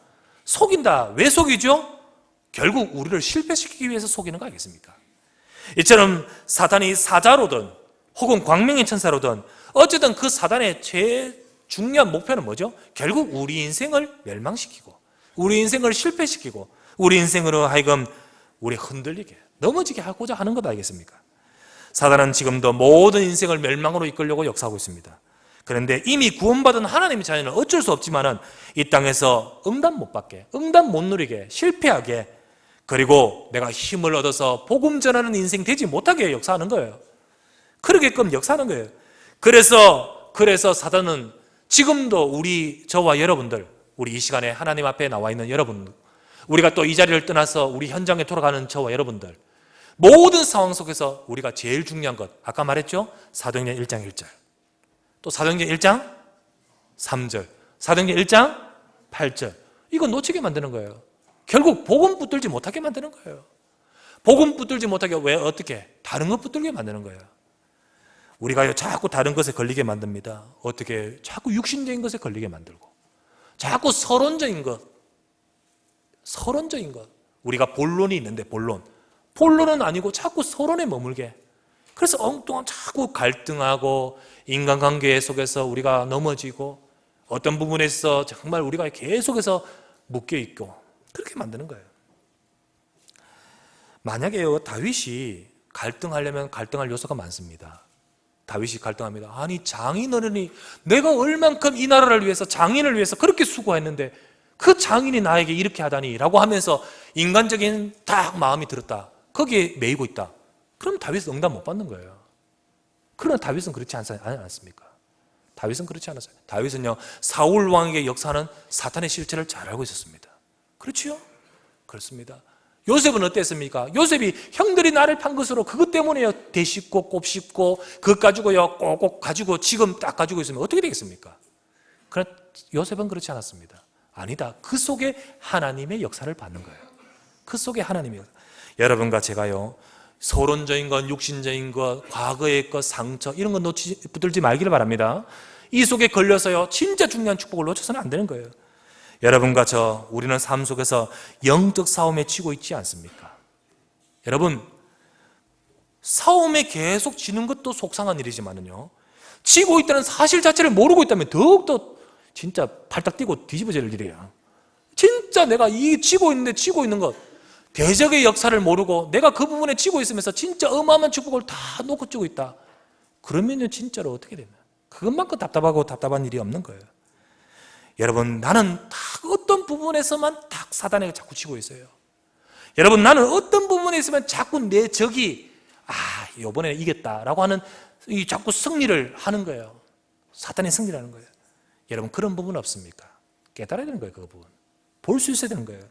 속인다. 왜 속이죠? 결국 우리를 실패시키기 위해서 속이는 거 아니겠습니까? 이처럼 사탄이 사자로든 혹은 광명의 천사로든 어쨌든 그 사단의 제일 중요한 목표는 뭐죠? 결국 우리 인생을 멸망시키고 우리 인생을 실패시키고 우리 인생으로 하여금 우리 흔들리게 넘어지게 하고자 하는 것 아니겠습니까? 사단은 지금도 모든 인생을 멸망으로 이끌려고 역사하고 있습니다. 그런데 이미 구원받은 하나님의 자녀는 어쩔 수 없지만은 이 땅에서 응답 못 받게, 응답 못 누리게, 실패하게, 그리고 내가 힘을 얻어서 복음 전하는 인생 되지 못하게 역사하는 거예요. 그러게끔 역사하는 거예요. 그래서 사단은 지금도 저와 여러분들, 우리 이 시간에 하나님 앞에 나와 있는 여러분, 우리가 또 이 자리를 떠나서 우리 현장에 돌아가는 저와 여러분들, 모든 상황 속에서 우리가 제일 중요한 것, 아까 말했죠? 사도행전 1장 1절, 또 사도행전 1장 3절, 사도행전 1장 8절, 이거 놓치게 만드는 거예요. 결국 복음 붙들지 못하게 만드는 거예요. 복음 붙들지 못하게 왜 어떻게? 다른 것 붙들게 만드는 거예요. 우리가 자꾸 다른 것에 걸리게 만듭니다. 어떻게? 자꾸 육신적인 것에 걸리게 만들고, 자꾸 서론적인 것. 우리가 본론이 있는데 본론은 아니고 자꾸 서론에 머물게. 그래서 엉뚱한 자꾸 갈등하고 인간관계 속에서 우리가 넘어지고 어떤 부분에서 정말 우리가 계속해서 묶여있고 그렇게 만드는 거예요. 만약에요, 다윗이 갈등하려면 갈등할 요소가 많습니다. 다윗이 갈등합니다. 아니, 장인어른이 내가 얼만큼 이 나라를 위해서, 장인을 위해서 그렇게 수고했는데 그 장인이 나에게 이렇게 하다니 라고 하면서 인간적인 딱 마음이 들었다. 거기에 매이고 있다. 그럼 다윗은 응답 못 받는 거예요. 그러나 다윗은 그렇지 않았습니까? 다윗은 그렇지 않았어요. 다윗은요, 사울 왕에게 역사하는 사탄의 실체를 잘 알고 있었습니다. 그렇지요? 그렇습니다. 요셉은 어땠습니까? 요셉이 형들이 나를 판 것으로 그것 때문에요, 대씹고 곱씹고 그것 가지고요 꼭꼭 가지고 지금 딱 가지고 있으면 어떻게 되겠습니까? 그러나 요셉은 그렇지 않았습니다. 아니다. 그 속에 하나님의 역사를 받는 거예요. 그 속에 하나님의 역사. 여러분과 제가요, 서론적인 것, 육신적인 것, 과거의 것, 상처 이런 거 붙들지 말기를 바랍니다. 이 속에 걸려서요, 진짜 중요한 축복을 놓쳐서는 안 되는 거예요. 여러분과 우리는 삶 속에서 영적 싸움에 치고 있지 않습니까? 여러분, 싸움에 계속 지는 것도 속상한 일이지만은요, 치고 있다는 사실 자체를 모르고 있다면 더욱더 진짜 팔딱 뛰고 뒤집어질 일이에요. 진짜 내가 이 치고 있는 것, 대적의 역사를 모르고 내가 그 부분에 치고 있으면서 진짜 어마어마한 축복을 다 놓고 치고 있다. 그러면요, 진짜로 어떻게 되나? 그것만큼 답답하고 답답한 일이 없는 거예요. 여러분, 나는 딱 어떤 부분에서만 딱 사단에게 자꾸 치고 있어요. 여러분, 나는 어떤 부분에 있으면 자꾸 내 적이 이번에 이겼다라고 하는 이 자꾸 승리를 하는 거예요. 사탄이 승리를 하는 거예요. 여러분, 그런 부분 없습니까? 깨달아야 되는 거예요. 그 부분 볼 수 있어야 되는 거예요.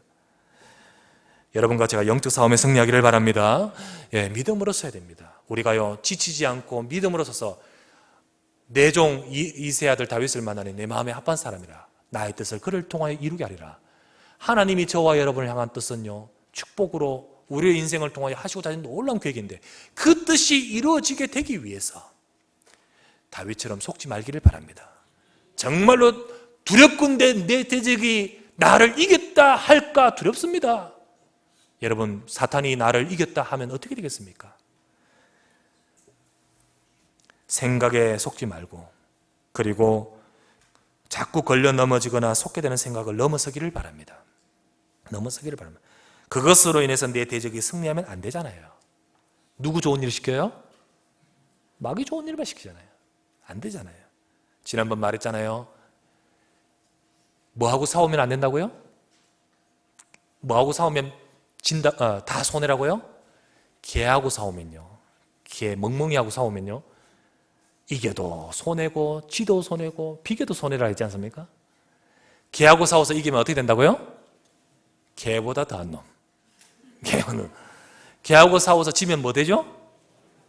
여러분과 제가 영적 싸움에 승리하기를 바랍니다. 믿음으로 서야 됩니다. 우리가요, 지치지 않고 믿음으로 서서 내 종 이세 아들 다윗을 만나니 내 마음에 합한 사람이라 나의 뜻을 그를 통하여 이루게 하리라. 하나님이 저와 여러분을 향한 뜻은요, 축복으로 우리의 인생을 통하여 하시고자 하는 놀라운 계획인데, 그 뜻이 이루어지게 되기 위해서 다윗처럼 속지 말기를 바랍니다. 정말로 두렵건대 내 대적이 나를 이겼다 할까 두렵습니다. 여러분, 사탄이 나를 이겼다 하면 어떻게 되겠습니까? 생각에 속지 말고, 그리고 자꾸 걸려 넘어지거나 속게 되는 생각을 넘어서기를 바랍니다. 넘어서기를 바랍니다. 그것으로 인해서 내 대적이 승리하면 안 되잖아요. 누구 좋은 일 시켜요? 마귀 좋은 일만 시키잖아요. 안 되잖아요. 지난번 말했잖아요. 뭐하고 싸우면 안 된다고요? 뭐하고 싸우면 다 손해라고요? 개하고 싸우면요, 개 멍멍이하고 싸우면요, 이겨도 손해고 지도 손해고 비겨도 손해라 했지 않습니까? 개하고 싸워서 이기면 어떻게 된다고요? 개보다 더한 놈. 개하고 싸워서 지면 뭐 되죠?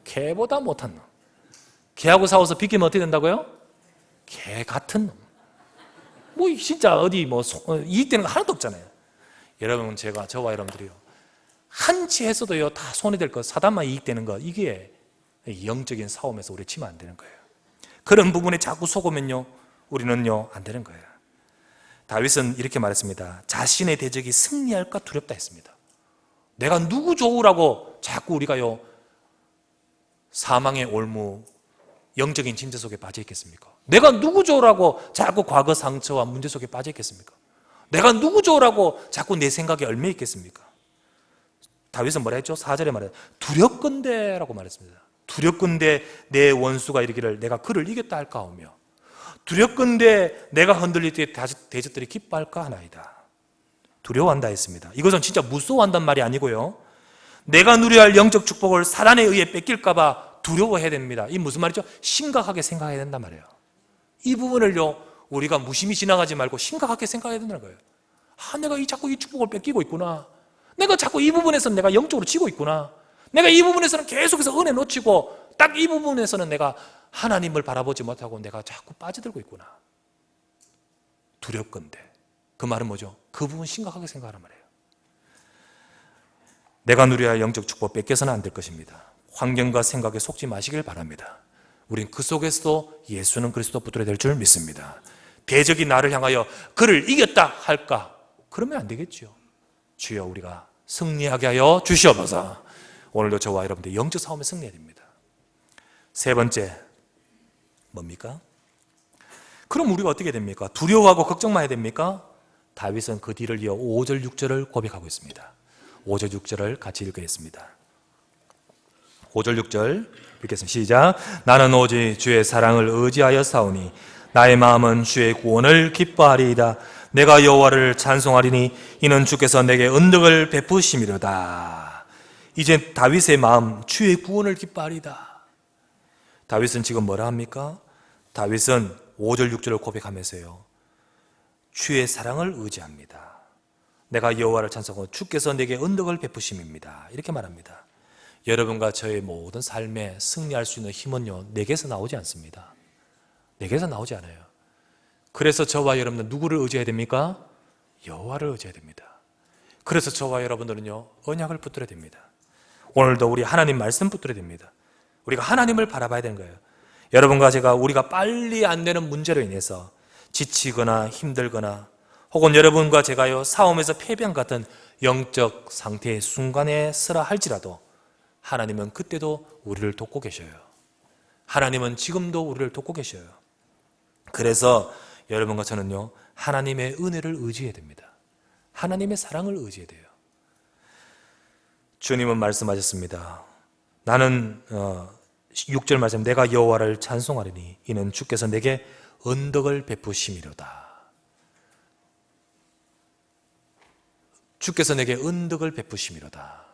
개보다 못한 놈. 개하고 싸워서 비기면 어떻게 된다고요? 개 같은 놈. 뭐 진짜 어디 이익되는 거 하나도 없잖아요. 여러분, 저와 여러분들이요, 한치 했어도요 다 손해될 거, 사단만 이익되는 거, 이게 영적인 싸움에서 우리 치면 안 되는 거예요. 그런 부분에 자꾸 속으면요, 우리는요 안 되는 거예요. 다윗은 이렇게 말했습니다. 자신의 대적이 승리할까 두렵다 했습니다. 내가 누구 좋으라고 자꾸 우리가요 사망의 올무, 영적인 침체 속에 빠져 있겠습니까? 내가 누구 좋으라고 자꾸 과거 상처와 문제 속에 빠져 있겠습니까? 내가 누구 좋으라고 자꾸 내 생각에 얽매 있겠습니까? 다윗은 뭐라 했죠? 4절에 말해요. 두렵건대 라고 말했습니다. 두렵건대 내 원수가 이르기를 내가 그를 이겼다 할까 하며, 두렵건대 내가 흔들릴 때 대적들이 기뻐할까 하나이다. 두려워한다 했습니다. 이것은 진짜 무서워한단 말이 아니고요, 내가 누려야 할 영적 축복을 사단에 의해 뺏길까 봐 두려워해야 됩니다. 이 무슨 말이죠? 심각하게 생각해야 된단 말이에요. 이 부분을요 우리가 무심히 지나가지 말고 심각하게 생각해야 된다는 거예요. 내가 자꾸 이 축복을 뺏기고 있구나. 내가 자꾸 이 부분에서는 내가 영적으로 지고 있구나. 내가 이 부분에서는 계속해서 은혜 놓치고, 딱 이 부분에서는 내가 하나님을 바라보지 못하고 내가 자꾸 빠져들고 있구나. 두렵건대. 그 말은 뭐죠? 그 부분 심각하게 생각하란 말이에요. 내가 누려야 할 영적 축복 뺏겨서는 안 될 것입니다. 환경과 생각에 속지 마시길 바랍니다. 우린 그 속에서도 예수는 그리스도 붙들어야 될 줄 믿습니다. 대적이 나를 향하여 그를 이겼다 할까? 그러면 안 되겠죠. 주여, 우리가 승리하게 하여 주시옵소서. 오늘도 저와 여러분들 영적 싸움에 승리해야 됩니다. 세 번째, 뭡니까? 그럼 우리가 어떻게 됩니까? 두려워하고 걱정만 해야 됩니까? 다윗은 그 뒤를 이어 5절 6절을 고백하고 있습니다. 5절 6절을 같이 읽겠습니다. 5절 6절 읽겠습니다. 시작. 나는 오직 주의 사랑을 의지하여 싸우니 나의 마음은 주의 구원을 기뻐하리이다. 내가 여호와를 찬송하리니 이는 주께서 내게 은덕을 베푸심이로다. 이제 다윗의 마음, 주의 구원을 기뻐하리이다. 다윗은 지금 뭐라 합니까? 다윗은 5절 6절을 고백하면서요, 주의 사랑을 의지합니다. 내가 여호와를 찬송하고 주께서 내게 은덕을 베푸심입니다. 이렇게 말합니다. 여러분과 저의 모든 삶에 승리할 수 있는 힘은요 내게서 나오지 않습니다. 내게서 나오지 않아요. 그래서 저와 여러분은 누구를 의지해야 됩니까? 여호와를 의지해야 됩니다. 그래서 저와 여러분들은요 언약을 붙들어야 됩니다. 오늘도 우리 하나님 말씀 붙들어야 됩니다. 우리가 하나님을 바라봐야 되는 거예요. 여러분과 제가 우리가 빨리 안 되는 문제로 인해서 지치거나 힘들거나, 혹은 여러분과 제가요 싸움에서 패배한 같은 영적 상태의 순간에 서라 할지라도 하나님은 그때도 우리를 돕고 계셔요. 하나님은 지금도 우리를 돕고 계셔요. 그래서 여러분과 저는요 하나님의 은혜를 의지해야 됩니다. 하나님의 사랑을 의지해야 돼요. 주님은 말씀하셨습니다. 나는 6절 말씀, 내가 여호와를 찬송하리니 이는 주께서 내게 은덕을 베푸심이로다. 주께서 내게 은덕을 베푸심이로다.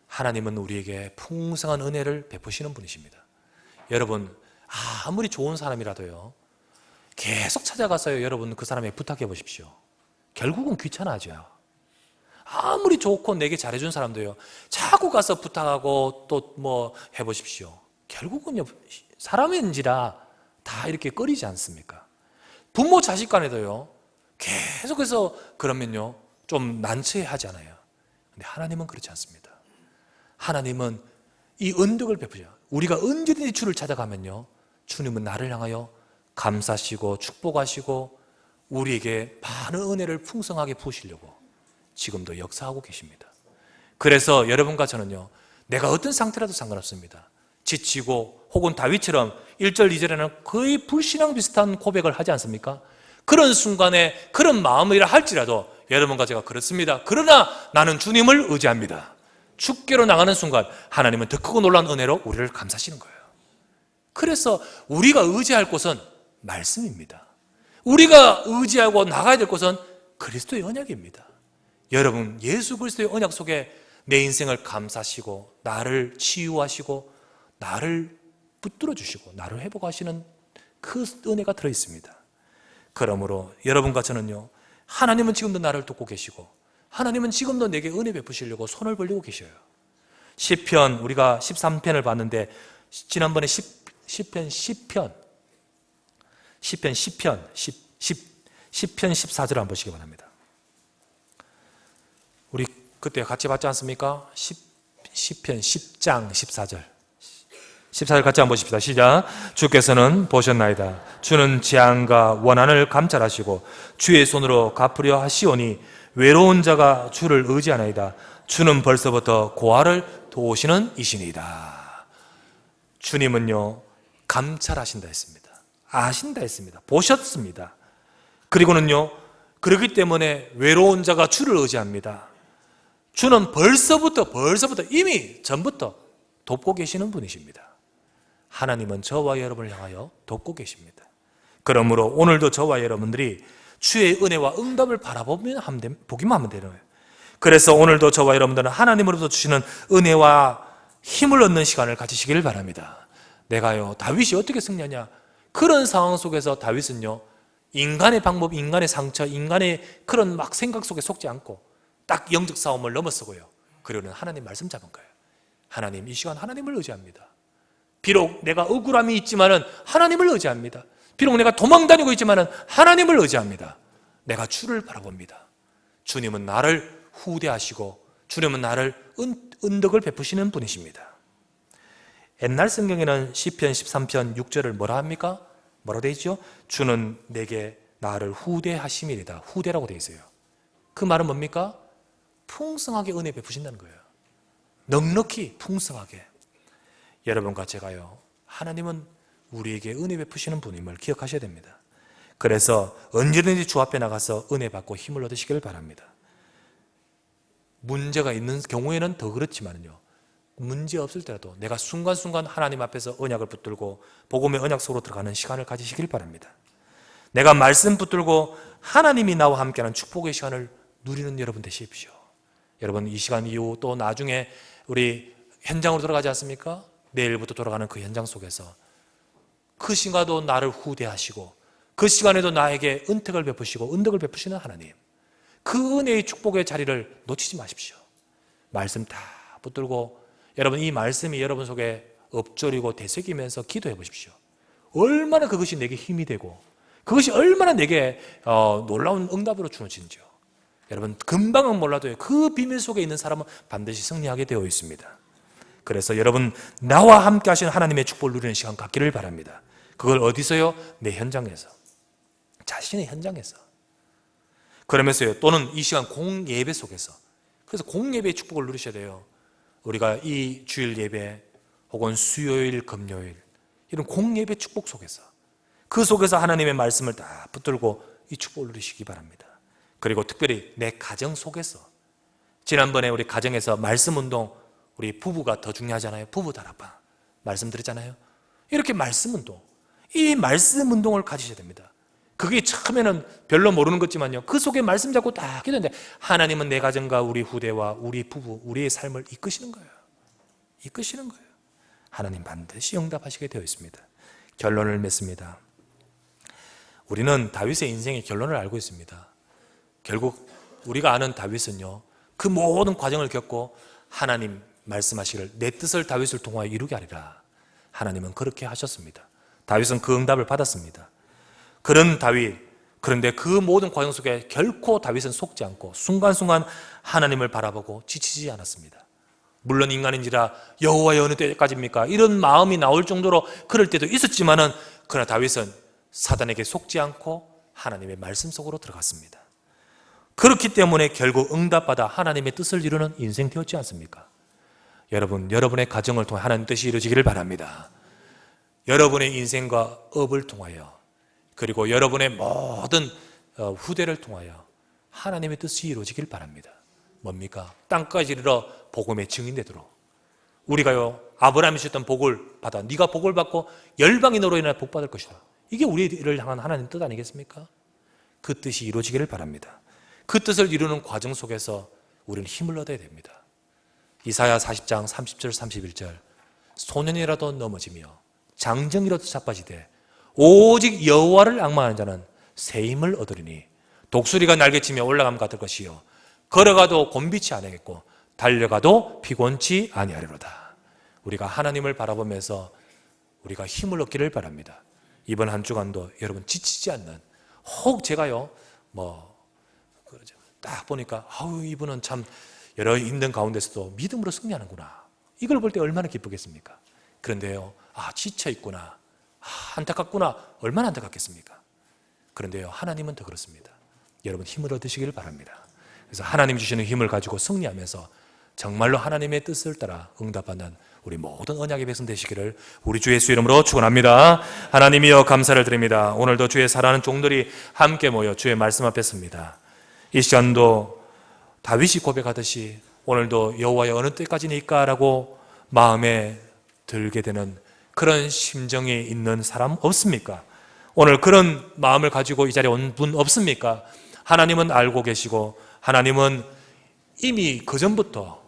하나님은 우리에게 풍성한 은혜를 베푸시는 분이십니다. 여러분, 아무리 좋은 사람이라도요 계속 찾아가서요 여러분 그 사람에게 부탁해 보십시오. 결국은 귀찮아져. 아무리 좋고 내게 잘해준 사람도요 자꾸 가서 부탁하고 또 뭐 해보십시오. 결국은요 사람인지라 다 이렇게 꺼리지 않습니까? 부모 자식 간에도요 계속해서 그러면요 좀 난처해하잖아요. 근데 하나님은 그렇지 않습니다. 하나님은 이 은덕을 베푸죠. 우리가 언제든지 주를 찾아가면요 주님은 나를 향하여 감사하시고 축복하시고 우리에게 많은 은혜를 풍성하게 부으시려고 지금도 역사하고 계십니다. 그래서 여러분과 저는요 내가 어떤 상태라도 상관없습니다. 지치고 혹은 다윗처럼 1절 2절에는 거의 불신앙 비슷한 고백을 하지 않습니까? 그런 순간에 그런 마음이라 할지라도 여러분과 제가 그렇습니다. 그러나 나는 주님을 의지합니다. 죽게로 나가는 순간 하나님은 더 크고 놀라운 은혜로 우리를 감싸시는 거예요. 그래서 우리가 의지할 곳은 말씀입니다. 우리가 의지하고 나가야 될 곳은 그리스도의 언약입니다. 여러분 예수 그리스도의 언약 속에 내 인생을 감싸시고 나를 치유하시고 나를 붙들어 주시고 나를 회복하시는 그 은혜가 들어있습니다. 그러므로 여러분과 저는요 하나님은 지금도 나를 돕고 계시고 하나님은 지금도 내게 은혜 베푸시려고 손을 벌리고 계셔요. 시편 우리가 13편을 봤는데 지난번에 시편 14절 한번 보시기 바랍니다. 우리 그때 같이 봤지 않습니까? 시편 10장 14절 14절 같이 한번 보십시다. 시작. 주께서는 보셨나이다. 주는 재앙과 원한을 감찰하시고 주의 손으로 갚으려 하시오니 외로운 자가 주를 의지하나이다. 주는 벌써부터 고아를 도우시는 이시니이다. 주님은요 감찰하신다 했습니다. 아신다 했습니다. 보셨습니다. 그리고는요 그렇기 때문에 외로운 자가 주를 의지합니다. 주는 벌써부터 이미 전부터 돕고 계시는 분이십니다. 하나님은 저와 여러분을 향하여 돕고 계십니다. 그러므로 오늘도 저와 여러분들이 주의 은혜와 응답을 바라보기만 하면 되는 거예요. 그래서 오늘도 저와 여러분들은 하나님으로부터 주시는 은혜와 힘을 얻는 시간을 가지시기를 바랍니다. 내가요 다윗이 어떻게 승리하냐, 그런 상황 속에서 다윗은요 인간의 방법, 인간의 상처, 인간의 그런 막 생각 속에 속지 않고 딱 영적 싸움을 넘어서고요 그리고는 하나님 말씀 잡은 거예요. 하나님, 이 시간 하나님을 의지합니다. 비록 내가 억울함이 있지만은 하나님을 의지합니다. 비록 내가 도망다니고 있지만은 하나님을 의지합니다. 내가 주를 바라봅니다. 주님은 나를 후대하시고 주님은 나를 은덕을 베푸시는 분이십니다. 옛날 성경에는 시편 13편 6절을 뭐라 합니까? 뭐라고 되어 있죠? 주는 내게 나를 후대하심이리다. 후대라고 되어 있어요. 그 말은 뭡니까? 풍성하게 은혜 베푸신다는 거예요. 넉넉히 풍성하게. 여러분과 제가요 하나님은 우리에게 은혜 베푸시는 분임을 기억하셔야 됩니다. 그래서 언제든지 주 앞에 나가서 은혜 받고 힘을 얻으시길 바랍니다. 문제가 있는 경우에는 더 그렇지만요 문제 없을 때라도 내가 순간순간 하나님 앞에서 언약을 붙들고 복음의 언약 속으로 들어가는 시간을 가지시길 바랍니다. 내가 말씀 붙들고 하나님이 나와 함께하는 축복의 시간을 누리는 여러분 되십시오. 여러분 이 시간 이후 또 나중에 우리 현장으로 돌아가지 않습니까? 내일부터 돌아가는 그 현장 속에서 그 시간도 나를 후대하시고 그 시간에도 나에게 은택을 베푸시고 은덕을 베푸시는 하나님, 그 은혜의 축복의 자리를 놓치지 마십시오. 말씀 다 붙들고 여러분 이 말씀이 여러분 속에 엎조리고 되새기면서 기도해 보십시오. 얼마나 그것이 내게 힘이 되고 그것이 얼마나 내게 놀라운 응답으로 주어지는지요. 여러분 금방은 몰라도요 그 비밀 속에 있는 사람은 반드시 승리하게 되어 있습니다. 그래서 여러분 나와 함께 하시는 하나님의 축복을 누리는 시간 갖기를 바랍니다. 그걸 어디서요? 내 현장에서, 자신의 현장에서. 그러면서요 또는 이 시간 공예배 속에서. 그래서 공예배의 축복을 누리셔야 돼요. 우리가 이 주일 예배 혹은 수요일, 금요일 이런 공예배 축복 속에서, 그 속에서 하나님의 말씀을 다 붙들고 이 축복을 누리시기 바랍니다. 그리고 특별히 내 가정 속에서, 지난번에 우리 가정에서 말씀 운동, 우리 부부가 더 중요하잖아요. 부부 단합방 말씀드렸잖아요. 이렇게 말씀 운동, 이 말씀 운동을 가지셔야 됩니다. 그게 처음에는 별로 모르는 것지만요 그 속에 말씀 잡고 딱 기도하는데 하나님은 내 가정과 우리 후대와 우리 부부, 우리의 삶을 이끄시는 거예요. 이끄시는 거예요. 하나님 반드시 응답하시게 되어 있습니다. 결론을 맺습니다. 우리는 다윗의 인생의 결론을 알고 있습니다. 결국 우리가 아는 다윗은요 그 모든 과정을 겪고 하나님 말씀하시기를 내 뜻을 다윗을 통하여 이루게 하리라. 하나님은 그렇게 하셨습니다. 다윗은 그 응답을 받았습니다. 그런 다윗, 그런데 그 모든 과정 속에 결코 다윗은 속지 않고 순간순간 하나님을 바라보고 지치지 않았습니다. 물론 인간인지라 여호와여 어느 때까지입니까? 이런 마음이 나올 정도로 그럴 때도 있었지만은 그러나 다윗은 사단에게 속지 않고 하나님의 말씀 속으로 들어갔습니다. 그렇기 때문에 결국 응답받아 하나님의 뜻을 이루는 인생 되었지 않습니까? 여러분, 여러분의 가정을 통해 하나님 뜻이 이루어지기를 바랍니다. 여러분의 인생과 업을 통하여 그리고 여러분의 모든 후대를 통하여 하나님의 뜻이 이루어지길 바랍니다. 뭡니까? 땅까지 이르러 복음의 증인되도록 우리가요 아브라함이 주셨던 복을 받아 네가 복을 받고 열방이 너로 인하여 복 받을 것이다. 이게 우리를 향한 하나님 뜻 아니겠습니까? 그 뜻이 이루어지기를 바랍니다. 그 뜻을 이루는 과정 속에서 우리는 힘을 얻어야 됩니다. 이사야 40장 30절 31절 소년이라도 넘어지며 장정이라도 자빠지되 오직 여호와를 앙망하는 자는 새 힘을 얻으리니 독수리가 날개치며 올라가면 같을 것이요 걸어가도 곤비치 아니하겠고 달려가도 피곤치 아니하리로다. 우리가 하나님을 바라보면서 우리가 힘을 얻기를 바랍니다. 이번 한 주간도 여러분 지치지 않는 혹 제가요 딱 보니까 이분은 참 여러 힘든 가운데서도 믿음으로 승리하는구나. 이걸 볼 때 얼마나 기쁘겠습니까? 그런데요 지쳐 있구나, 안타깝구나, 얼마나 안타깝겠습니까? 그런데요 하나님은 더 그렇습니다. 여러분 힘을 얻으시길 바랍니다. 그래서 하나님 주시는 힘을 가지고 승리하면서 정말로 하나님의 뜻을 따라 응답받는 우리 모든 언약의 백성 되시기를 우리 주 예수 이름으로 축원합니다. 하나님이여 감사를 드립니다. 오늘도 주의 사랑하는 종들이 함께 모여 주의 말씀 앞에 섭니다. 이 시간도 다윗이 고백하듯이 오늘도 여호와여 어느 때까지니까 라고 마음에 들게 되는 그런 심정이 있는 사람 없습니까? 오늘 그런 마음을 가지고 이 자리에 온 분 없습니까? 하나님은 알고 계시고 하나님은 이미 그전부터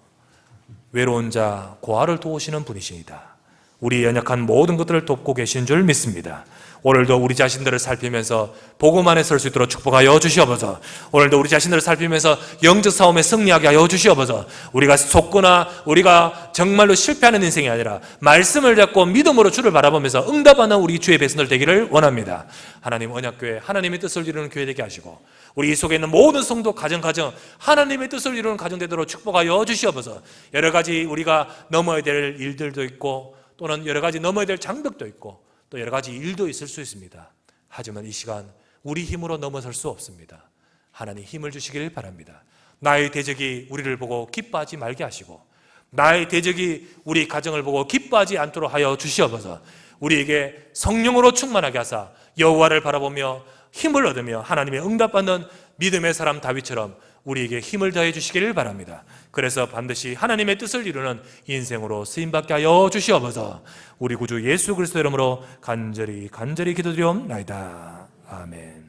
외로운 자, 고아를 도우시는 분이십니다. 우리 연약한 모든 것들을 돕고 계신 줄 믿습니다. 오늘도 우리 자신들을 살피면서 복음 안에 설 수 있도록 축복하여 주시옵소서. 오늘도 우리 자신들을 살피면서 영적 싸움에 승리하게 하여 주시옵소서. 우리가 속거나 우리가 정말로 실패하는 인생이 아니라 말씀을 잡고 믿음으로 주를 바라보면서 응답하는 우리 주의 백성들 되기를 원합니다. 하나님 언약교회 하나님의 뜻을 이루는 교회 되게 하시고 우리 이 속에 있는 모든 성도 가정 하나님의 뜻을 이루는 가정 되도록 축복하여 주시옵소서. 여러 가지 우리가 넘어야 될 일들도 있고 또는 여러 가지 넘어야 될 장벽도 있고 또 여러 가지 일도 있을 수 있습니다. 하지만 이 시간 우리 힘으로 넘어설 수 없습니다. 하나님 힘을 주시기를 바랍니다. 나의 대적이 우리를 보고 기뻐하지 말게 하시고 나의 대적이 우리 가정을 보고 기뻐하지 않도록 하여 주시옵소서. 우리에게 성령으로 충만하게 하사 여호와를 바라보며 힘을 얻으며 하나님의 응답받는 믿음의 사람 다윗처럼 우리에게 힘을 더해 주시기를 바랍니다. 그래서 반드시 하나님의 뜻을 이루는 인생으로 쓰임받게 하여 주시옵소서. 우리 구주 예수 그리스도 이름으로 간절히 기도드리옵나이다. 아멘.